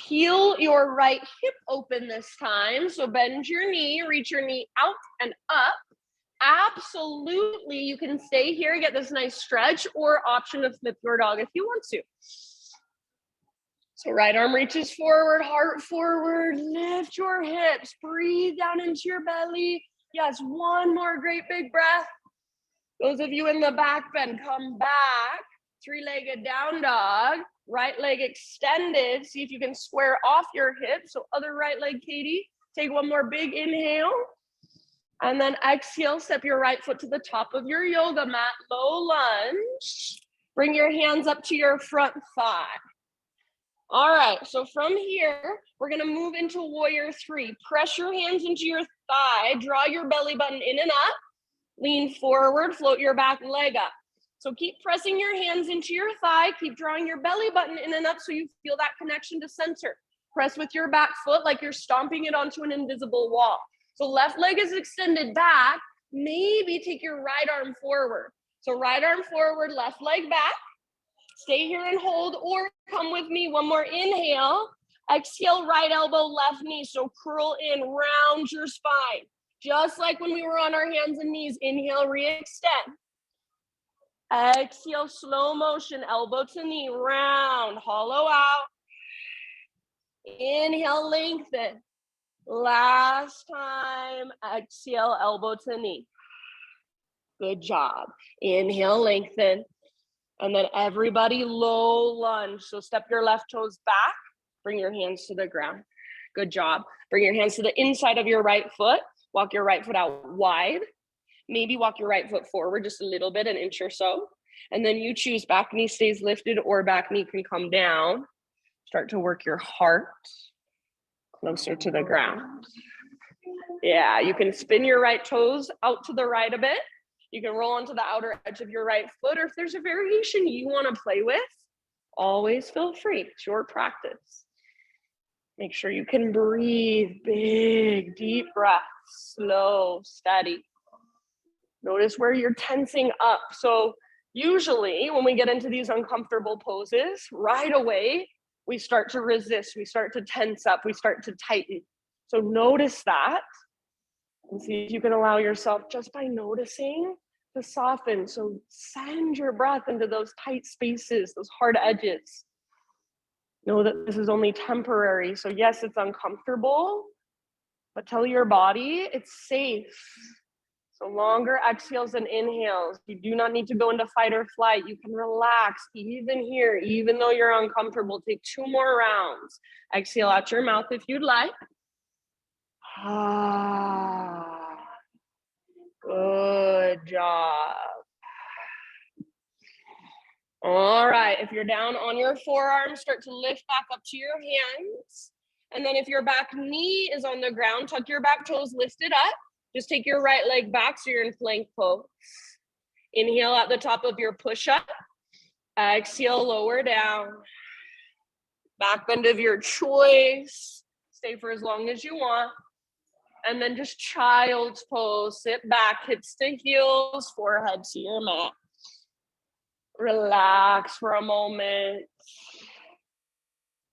Peel your right hip open this time. So bend your knee, reach your knee out and up. Absolutely, you can stay here, get this nice stretch, or option to flip your dog if you want to. So right arm reaches forward, heart forward, lift your hips, breathe down into your belly. Yes, one more great big breath. Those of you in the back bend, come back, three-legged down dog, right leg extended. See if you can square off your hips. So other right leg, Katie. Take one more big inhale. And then exhale, step your right foot to the top of your yoga mat, low lunge. Bring your hands up to your front thigh. All right, so from here, we're gonna move into warrior 3. Press your hands into your thigh, draw your belly button in and up, lean forward, float your back leg up. So keep pressing your hands into your thigh, keep drawing your belly button in and up so you feel that connection to center. Press with your back foot like you're stomping it onto an invisible wall. So left leg is extended back, maybe take your right arm forward. So right arm forward, left leg back. Stay here and hold, or come with me. One more inhale. Exhale, right elbow, left knee. So curl in, round your spine. Just like when we were on our hands and knees. Inhale, re-extend. Exhale, slow motion, elbow to knee, round, hollow out. Inhale, lengthen. Last time, exhale, elbow to knee. Good job. Inhale, lengthen. And then everybody low lunge. So step your left toes back, bring your hands to the ground. Good job. Bring your hands to the inside of your right foot. Walk your right foot out wide. Maybe walk your right foot forward just a little bit, an inch or so. And then you choose back knee stays lifted or back knee can come down. Start to work your heart closer to the ground. Yeah, you can spin your right toes out to the right a bit. You can roll onto the outer edge of your right foot, or if there's a variation you want to play with, always feel free. It's your practice. Make sure you can breathe, big, deep breaths, slow, steady. Notice where you're tensing up. So usually when we get into these uncomfortable poses, right away, we start to resist, we start to tense up, we start to tighten. So notice that and see if you can allow yourself just by noticing to soften. So send your breath into those tight spaces, those hard edges. Know that this is only temporary. So yes, it's uncomfortable, but tell your body it's safe. So longer exhales and inhales. You do not need to go into fight or flight. You can relax even here, even though you're uncomfortable. Take 2 more rounds. Exhale out your mouth if you'd like. Good job. All right, if you're down on your forearms, start to lift back up to your hands. And then if your back knee is on the ground, tuck your back toes lifted up. Just take your right leg back so you're in plank pose. Inhale at the top of your push-up. Exhale, lower down. Back bend of your choice. Stay for as long as you want. And then just child's pose. Sit back, hips to heels, forehead to your mat. Relax for a moment.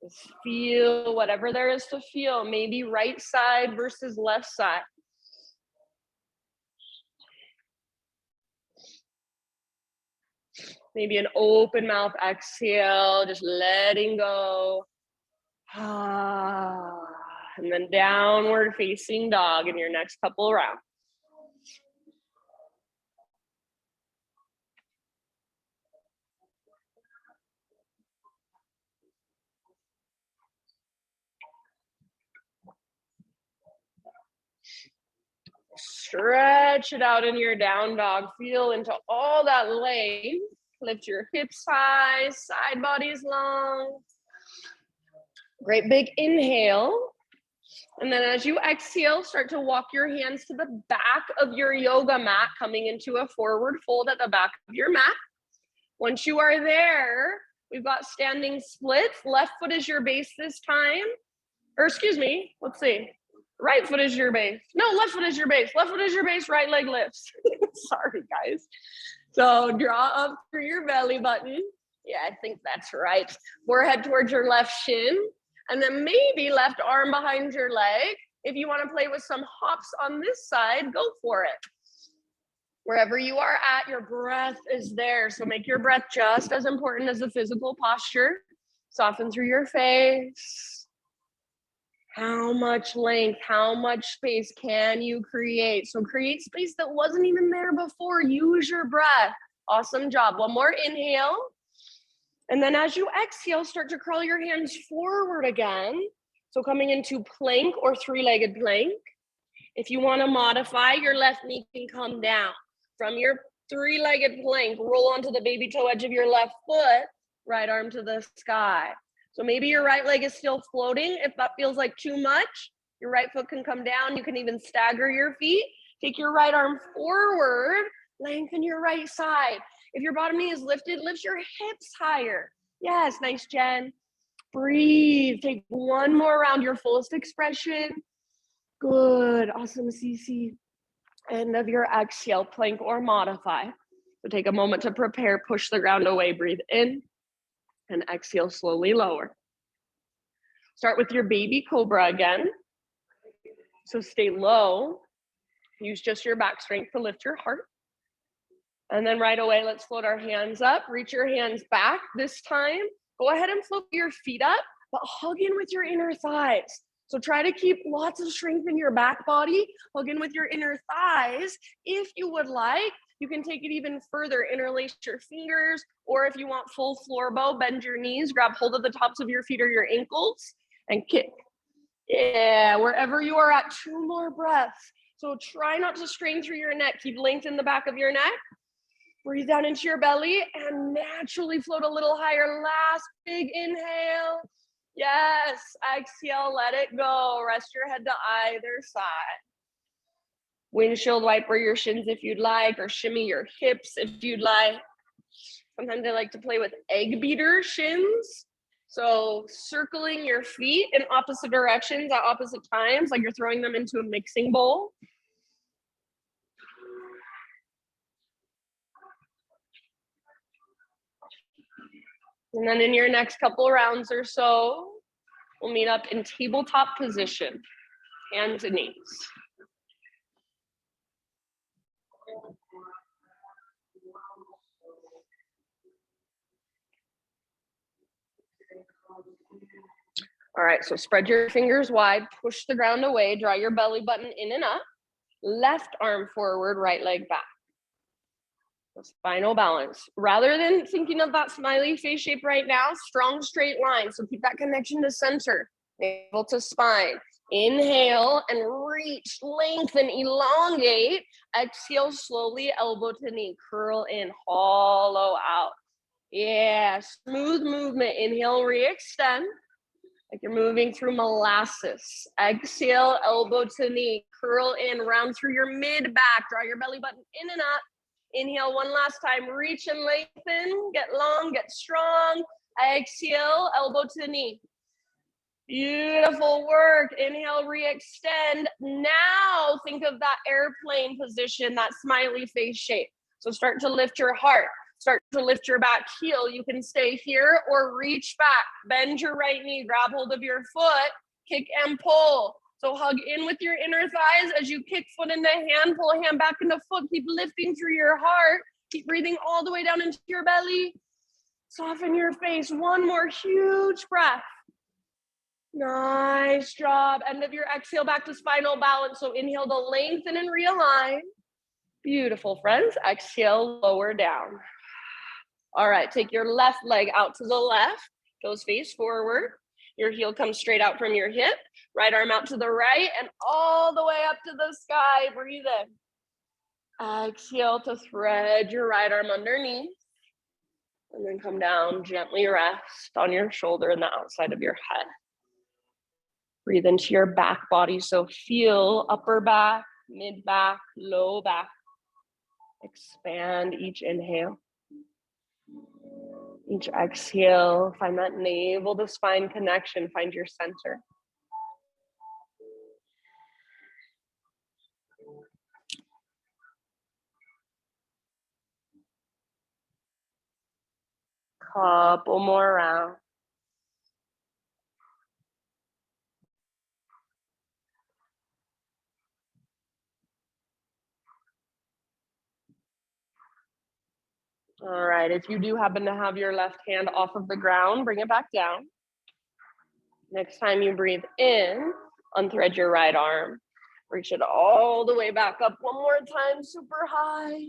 Just feel whatever there is to feel. Maybe right side versus left side. Maybe an open mouth exhale, just letting go. And then downward facing dog in your next couple rounds. Stretch it out in your down dog. Feel into all that length. Lift your hips high, side bodies long. Great big inhale. And then as you exhale, start to walk your hands to the back of your yoga mat, coming into a forward fold at the back of your mat. Once you are there, we've got standing splits. Left foot is your base this time. Or excuse me, let's see. Right foot is your base. No, left foot is your base. Left foot is your base, right leg lifts. Sorry, guys. So draw up through your belly button. Yeah, I think that's right. Forehead towards your left shin. And then maybe left arm behind your leg. If you want to play with some hops on this side, go for it. Wherever you are at, your breath is there. So make your breath just as important as the physical posture. Soften through your face. How much length, how much space can you create? So create space that wasn't even there before. Use your breath. Awesome job. One more inhale. And then as you exhale, start to crawl your hands forward again. So coming into plank or 3-legged plank. If you want to modify, your left knee can come down. From your 3-legged plank, roll onto the baby toe edge of your left foot, right arm to the sky. So maybe your right leg is still floating. If that feels like too much, your right foot can come down. You can even stagger your feet. Take your right arm forward, lengthen your right side. If your bottom knee is lifted, lift your hips higher. Yes, nice, Jen. Breathe. Take one more round, your fullest expression. Good. Awesome, Cece. End of your exhale, plank or modify. So take a moment to prepare. Push the ground away. Breathe in and exhale, slowly lower. Start with your baby cobra again. So stay low. Use just your back strength to lift your heart. And then right away, let's float our hands up. Reach your hands back. This time, go ahead and float your feet up, but hug in with your inner thighs. So try to keep lots of strength in your back body. Hug in with your inner thighs. If you would like, You can take it even further, interlace your fingers, or if you want full floor bow, bend your knees, grab hold of the tops of your feet or your ankles, and kick. Yeah, wherever you are at, 2 more breaths. So try not to strain through your neck. Keep length in the back of your neck. Breathe down into your belly and naturally float a little higher. Last big inhale. Yes, exhale, let it go. Rest your head to either side. Windshield wiper your shins if you'd like, or shimmy your hips if you'd like. Sometimes I like to play with egg beater shins. So circling your feet in opposite directions at opposite times, like you're throwing them into a mixing bowl. And then in your next couple rounds or so, we'll meet up in tabletop position, hands and knees. All right, so spread your fingers wide, push the ground away, draw your belly button in and up, left arm forward, right leg back. Spinal balance. Rather than thinking of that smiley face shape right now, strong straight line. So keep that connection to center, able to spine. Inhale and reach, lengthen, elongate. Exhale slowly, elbow to knee, curl in, hollow out. Yeah, smooth movement. Inhale, re-extend, like you're moving through molasses. Exhale, elbow to knee, curl in, round through your mid back, draw your belly button in and up. Inhale one last time, reach and lengthen, get long, get strong. Exhale, elbow to knee. Beautiful work. Inhale, re-extend. Now think of that airplane position, that smiley face shape. So start to lift your heart, start to lift your back heel. You can stay here or reach back, bend your right knee, grab hold of your foot, kick and pull. So hug in with your inner thighs as you kick foot into hand, pull hand back into foot, keep lifting through your heart, keep breathing all the way down into your belly. Soften your face, one more huge breath. Nice job. End of your exhale, back to spinal balance. So inhale to lengthen and realign. Beautiful, friends. Exhale, lower down. All right, take your left leg out to the left, toes face forward. Your heel comes straight out from your hip. Right arm out to the right and all the way up to the sky. Breathe in. Exhale to thread your right arm underneath. And then come down, gently rest on your shoulder and the outside of your head. Breathe into your back body. So feel upper back, mid back, low back. Expand each inhale. Each exhale, find that navel to spine connection. Find your center. Couple more rounds. All right, if you do happen to have your left hand off of the ground, bring it back down. Next time you breathe in, unthread your right arm. Reach it all the way back up one more time, super high.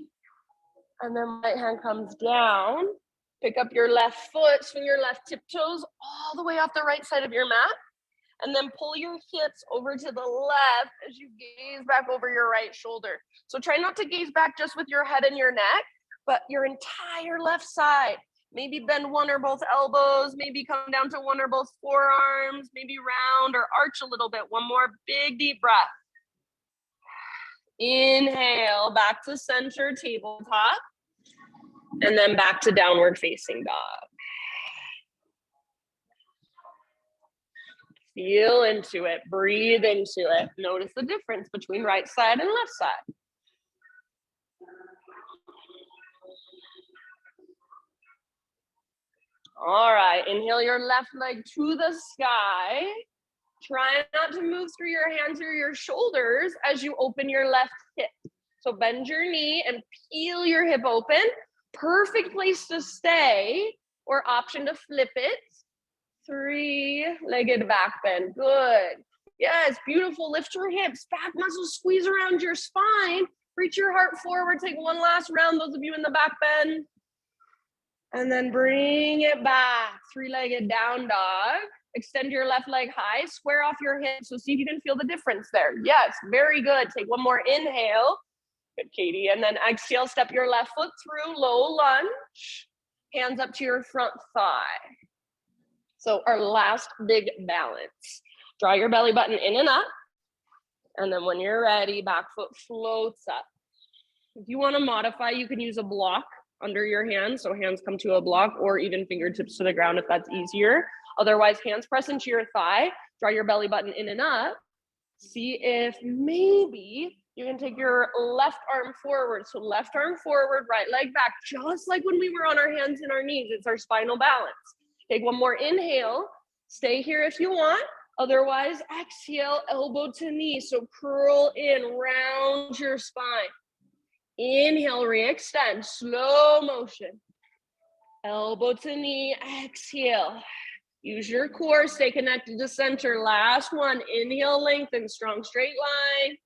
And then right hand comes down. Pick up your left foot, swing your left tiptoes all the way off the right side of your mat. And then pull your hips over to the left as you gaze back over your right shoulder. So try not to gaze back just with your head and your neck, but your entire left side. Maybe bend one or both elbows, maybe come down to one or both forearms, maybe round or arch a little bit. One more big deep breath. Inhale, back to center, tabletop, and then back to downward facing dog. Feel into it, breathe into it. Notice the difference between right side and left side. All right, inhale your left leg to the sky. Try not to move through your hands or your shoulders as you open your left hip. So bend your knee and peel your hip open. Perfect place to stay, or option to flip it. 3-legged back bend, good. Yes, beautiful, lift your hips, back muscles squeeze around your spine. Reach your heart forward, take one last round, those of you in the back bend. And then bring it back, three-legged down dog. Extend your left leg high, square off your hips. So see if you can feel the difference there. Yes, very good. Take one more inhale. Good, Katie. And then exhale, step your left foot through, low lunge. Hands up to your front thigh. So our last big balance. Draw your belly button in and up. And then when you're ready, back foot floats up. If you want to modify, you can use a block under your hands. So hands come to a block or even fingertips to the ground if that's easier. Otherwise, hands press into your thigh. Draw your belly button in and up. See if maybe you can take your left arm forward. So left arm forward, right leg back, just like when we were on our hands and our knees. It's our spinal balance. Take one more inhale. Stay here if you want. Otherwise, exhale, elbow to knee. So curl in, round your spine. Inhale, re-extend, slow motion. Elbow to knee, exhale. Use your core, stay connected to center. Last one, inhale, lengthen, strong straight line.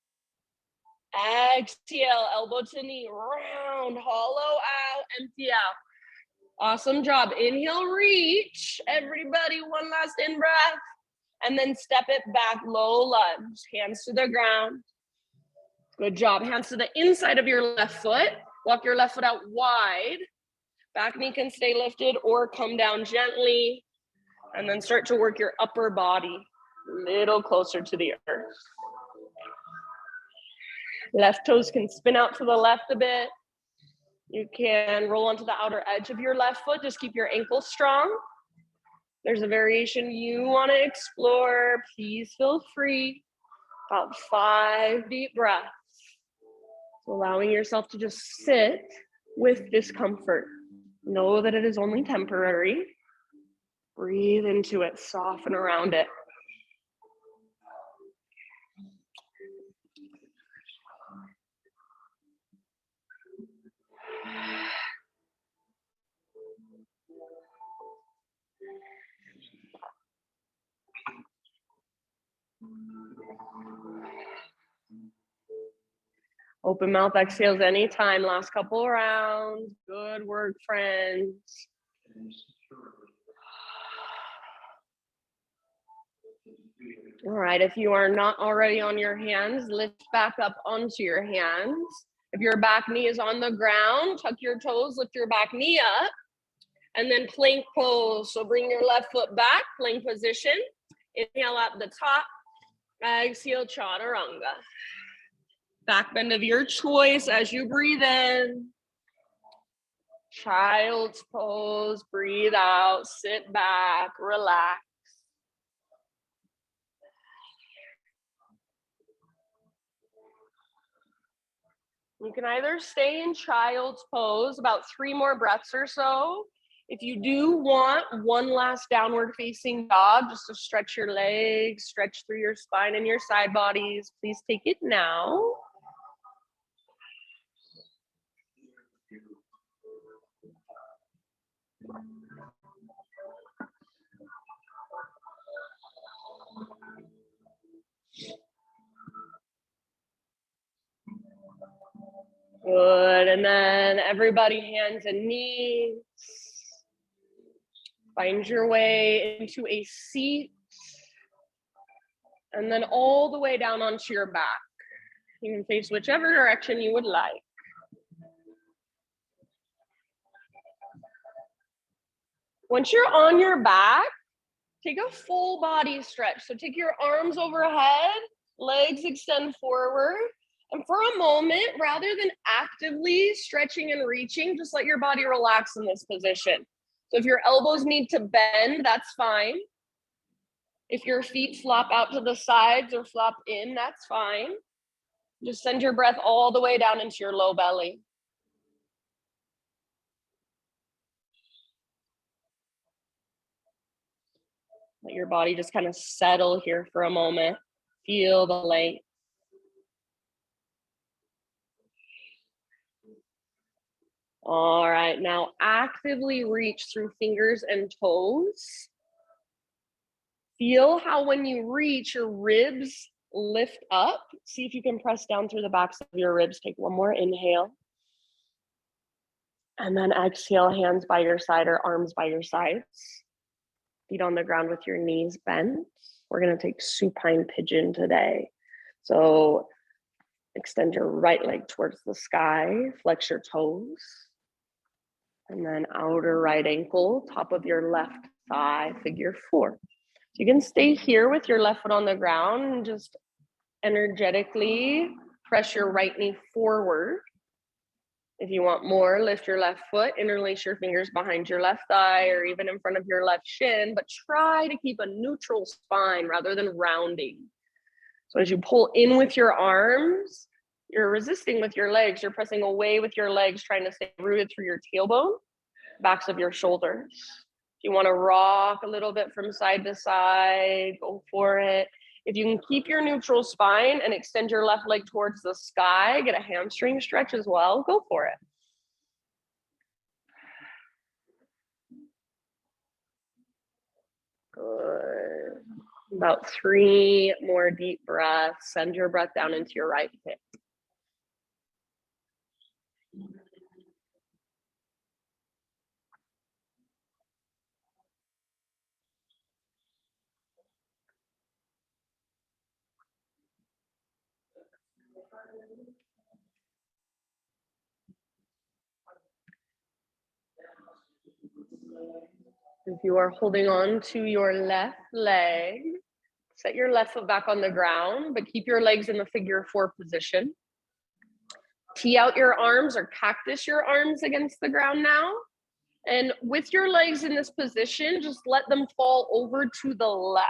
Exhale, elbow to knee, round, hollow out, empty out. Awesome job. Inhale, reach. Everybody, one last in-breath. And then step it back, low lunge, hands to the ground. Good job. Hands to the inside of your left foot. Walk your left foot out wide. Back knee can stay lifted or come down gently. And then start to work your upper body a little closer to the earth. Left toes can spin out to the left a bit. You can roll onto the outer edge of your left foot. Just keep your ankles strong. There's a variation you want to explore. Please feel free. About 5 deep breaths. Allowing yourself to just sit with discomfort. Know that it is only temporary. Breathe into it, soften around it. Open mouth exhales anytime. Last couple rounds. Good work, friends. All right, if you are not already on your hands, lift back up onto your hands. If your back knee is on the ground, tuck your toes, lift your back knee up, and then plank pose. So bring your left foot back, plank position. Inhale at the top, exhale, chaturanga. Back bend of your choice as you breathe in. Child's pose, breathe out, sit back, relax. You can either stay in child's pose about 3 more breaths or so. If you do want one last downward facing dog, just to stretch your legs, stretch through your spine and your side bodies, please take it now. Good, and then everybody hands and knees. Find your way into a seat. And then all the way down onto your back. You can face whichever direction you would like. Once you're on your back, take a full body stretch. So take your arms overhead, legs extend forward. And for a moment, rather than actively stretching and reaching, just let your body relax in this position. So if your elbows need to bend, that's fine. If your feet flop out to the sides or flop in, that's fine. Just send your breath all the way down into your low belly. Let your body just kind of settle here for a moment. Feel the length. All right, now actively reach through fingers and toes. Feel how when you reach, your ribs lift up. See if you can press down through the backs of your ribs. Take one more inhale. And then exhale, hands by your side or arms by your sides. Feet on the ground with your knees bent. We're going to take supine pigeon today. So extend your right leg towards the sky, flex your toes. And then outer right ankle, top of your left thigh, figure four. So you can stay here with your left foot on the ground and just energetically press your right knee forward. If you want more, lift your left foot, interlace your fingers behind your left thigh or even in front of your left shin, but try to keep a neutral spine rather than rounding. So as you pull in with your arms, you're resisting with your legs. You're pressing away with your legs, trying to stay rooted through your tailbone, backs of your shoulders. If you want to rock a little bit from side to side, go for it. If you can keep your neutral spine and extend your left leg towards the sky, get a hamstring stretch as well, go for it. Good. About 3 more deep breaths. Send your breath down into your right hip. If you are holding on to your left leg, set your left foot back on the ground, but keep your legs in the figure four position. Tee out your arms or cactus your arms against the ground now. And with your legs in this position, just let them fall over to the left.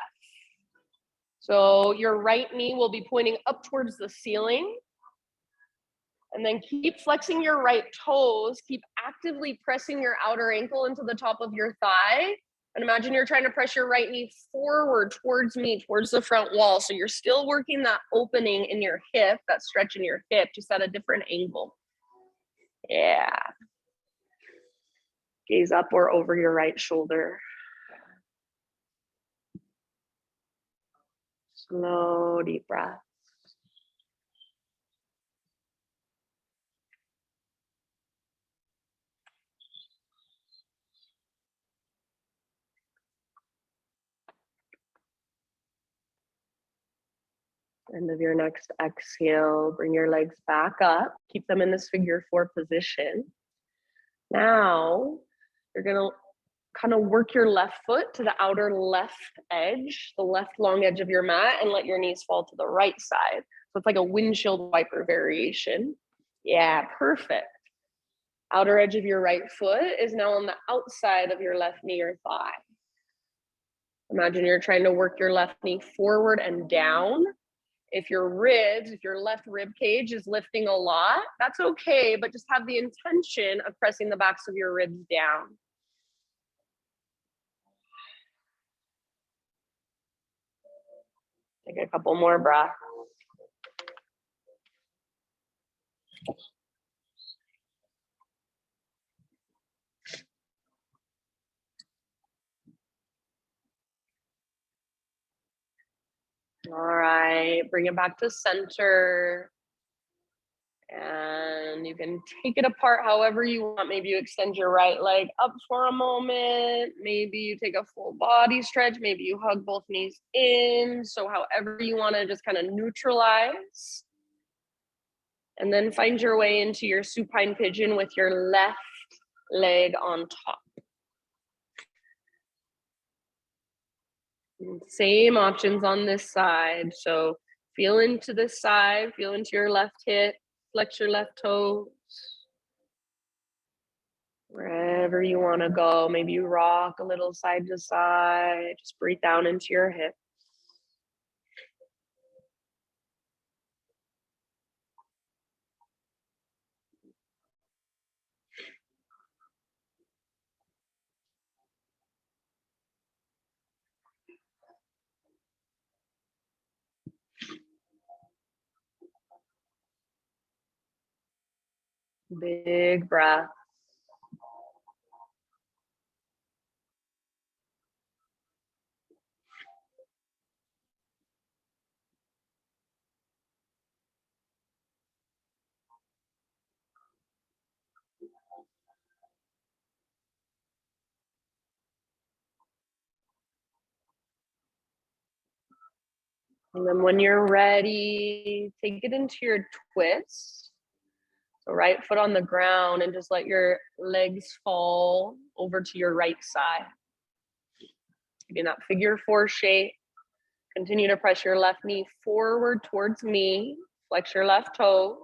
So your right knee will be pointing up towards the ceiling. And then keep flexing your right toes. Keep actively pressing your outer ankle into the top of your thigh. And imagine you're trying to press your right knee forward towards me, towards the front wall. So you're still working that opening in your hip, that stretch in your hip, just at a different angle. Yeah. Gaze up or over your right shoulder. Slow, deep breath. End of your next exhale, bring your legs back up. Keep them in this figure four position. Now, you're gonna kind of work your left foot to the outer left edge, the left long edge of your mat, and let your knees fall to the right side. So it's like a windshield wiper variation. Yeah, perfect. Outer edge of your right foot is now on the outside of your left knee or thigh. Imagine you're trying to work your left knee forward and down. If your left rib cage is lifting a lot, that's okay, but just have the intention of pressing the backs of your ribs down. Take a couple more breaths. All right, bring it back to center. And you can take it apart however you want. Maybe you extend your right leg up for a moment. Maybe you take a full body stretch. Maybe you hug both knees in. So however you want to just kind of neutralize. And then find your way into your supine pigeon with your left leg on top. Same options on this side. So feel into this side, feel into your left hip, flex your left toes. Wherever you want to go, maybe you rock a little side to side, just breathe down into your hips. Big breath. And then when you're ready, take it into your twist. So right foot on the ground and just let your legs fall over to your right side. In that figure four shape, continue to press your left knee forward towards me. Flex your left toe.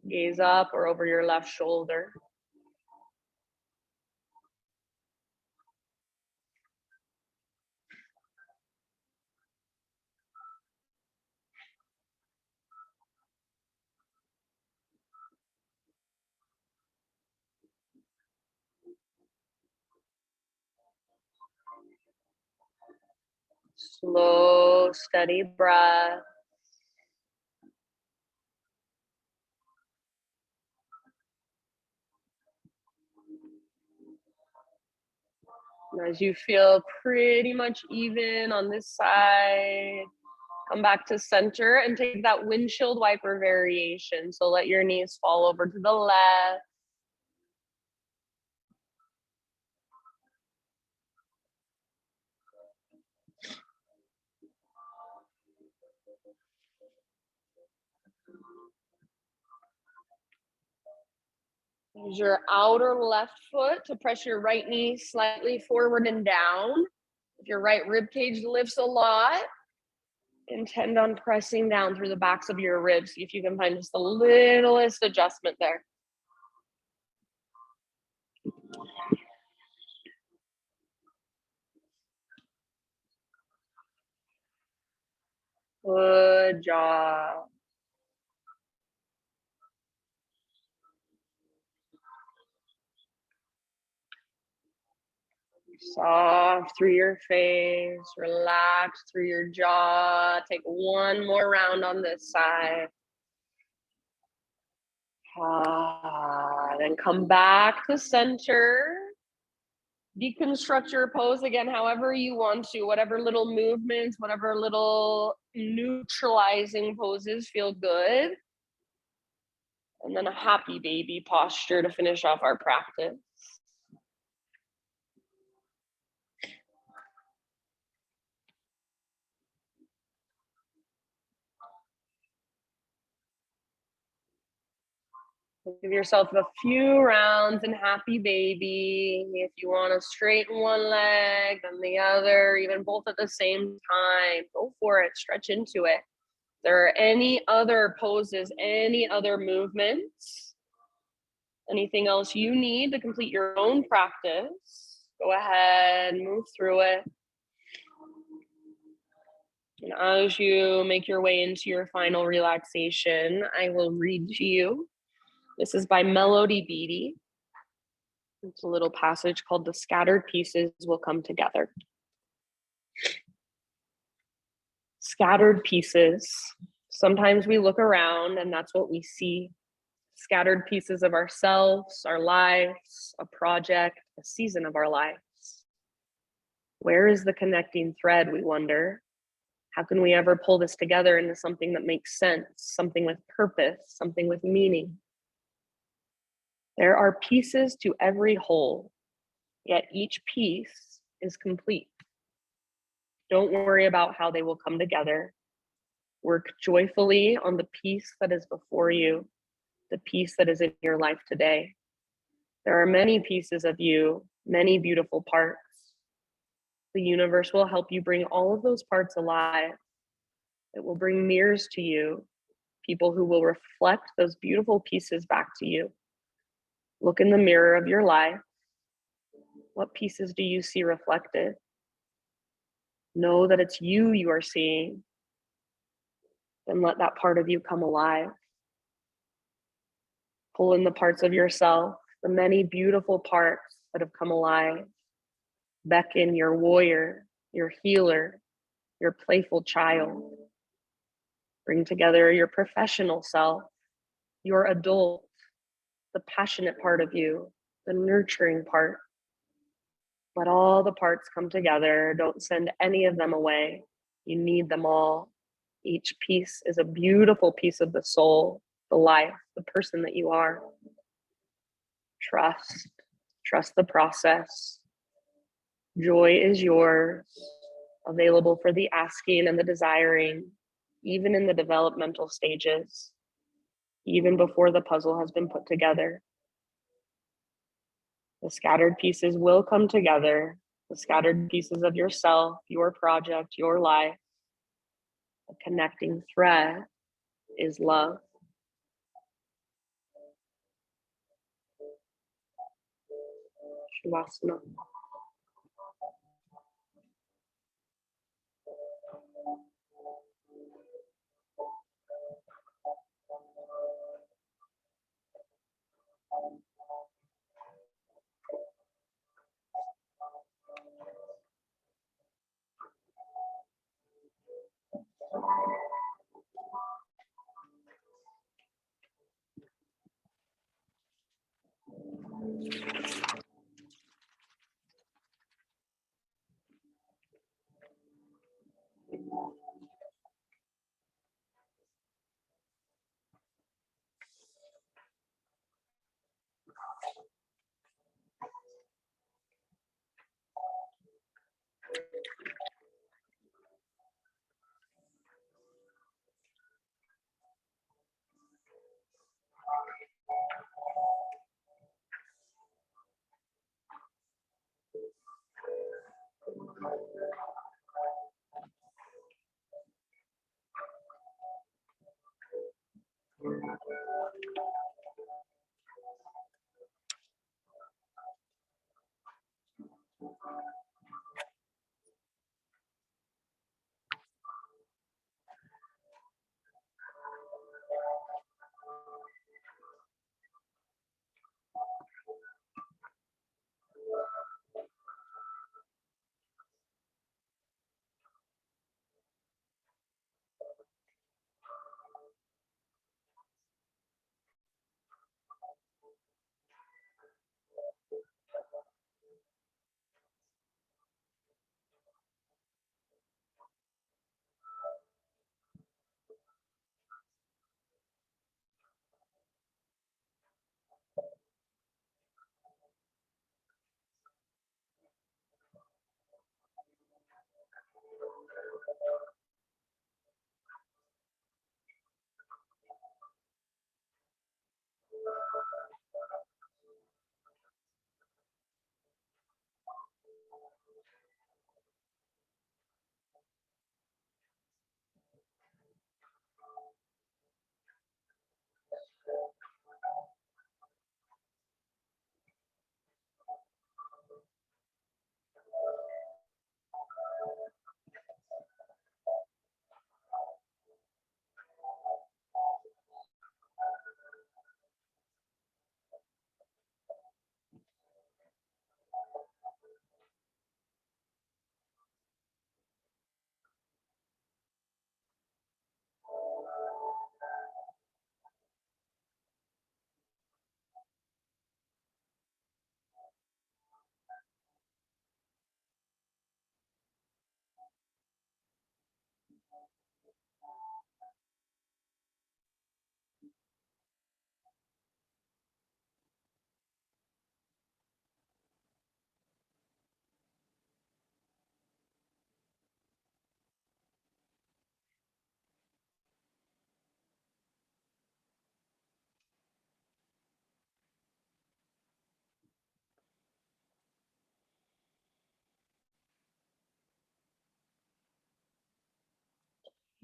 Gaze up or over your left shoulder. Slow, steady breath. And as you feel pretty much even on this side, come back to center and take that windshield wiper variation. So let your knees fall over to the left. Use your outer left foot to press your right knee slightly forward and down. If your right rib cage lifts a lot, intend on pressing down through the backs of your ribs. See if you can find just the littlest adjustment there. Good job. Soft through your face, relax through your jaw. Take one more round on this side. Then come back to center. Deconstruct your pose again however you want to, whatever little movements, whatever little neutralizing poses feel good. And then a happy baby posture to finish off our practice. Give yourself a few rounds in happy baby. If you want to straighten one leg, then the other, even both at the same time, go for it, stretch into it. If there are any other poses, any other movements, anything else you need to complete your own practice, go ahead, move through it. And as you make your way into your final relaxation, I will read to you. This is by Melody Beatty. It's a little passage called "The Scattered Pieces Will Come Together." Scattered pieces. Sometimes we look around and that's what we see. Scattered pieces of ourselves, our lives, a project, a season of our lives. Where is the connecting thread, we wonder? How can we ever pull this together into something that makes sense, something with purpose, something with meaning? There are pieces to every whole, yet each piece is complete. Don't worry about how they will come together. Work joyfully on the piece that is before you, the piece that is in your life today. There are many pieces of you, many beautiful parts. The universe will help you bring all of those parts alive. It will bring mirrors to you, people who will reflect those beautiful pieces back to you. Look in the mirror of your life. What pieces do you see reflected? Know that it's you are seeing. Then let that part of you come alive. Pull in the parts of yourself, the many beautiful parts that have come alive. Beckon your warrior, your healer, your playful child. Bring together your professional self, your adult, the passionate part of you, the nurturing part. Let all the parts come together. Don't send any of them away. You need them all. Each piece is a beautiful piece of the soul, the life, the person that you are. Trust the process. Joy is yours. available for the asking and the desiring, even in the developmental stages, even before the puzzle has been put together. The scattered pieces will come together, the scattered pieces of yourself, your project, your life. The connecting thread is love. Shavasana.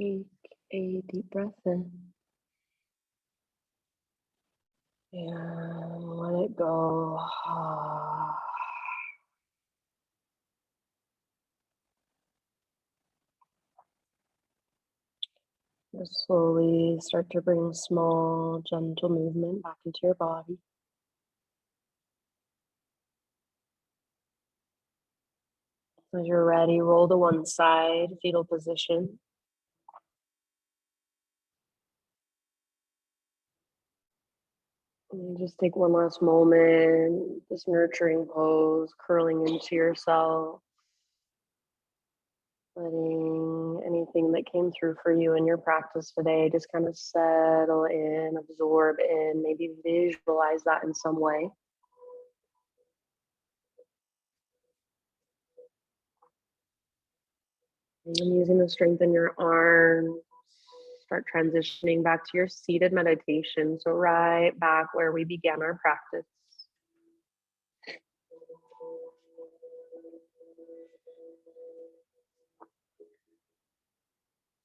Take a deep breath in and let it go. Just slowly start to bring small, gentle movement back into your body. As you're ready, roll to one side, fetal position. And just take one last moment, this nurturing pose, curling into yourself, letting anything that came through for you in your practice today just kind of settle in, absorb in, maybe visualize that in some way. And using the strength in your arms, start transitioning back to your seated meditation. So right back where we began our practice.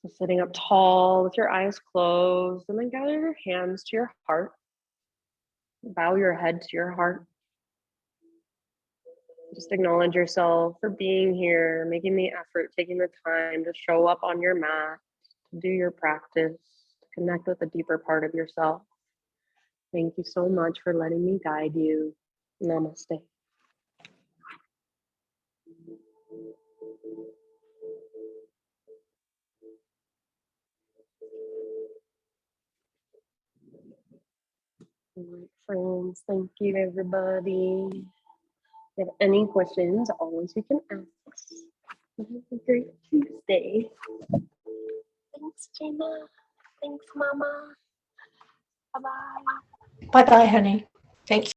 So sitting up tall with your eyes closed, and then gather your hands to your heart. Bow your head to your heart. Just acknowledge yourself for being here, making the effort, taking the time to show up on your mat, to do your practice, to connect with a deeper part of yourself. Thank you so much for letting me guide you. Namaste. All right, friends, thank you, everybody. If you have any questions, always you can ask. Have a great Tuesday. Thanks, Gina. Thanks, Mama. Bye-bye. Bye-bye, honey. Thanks.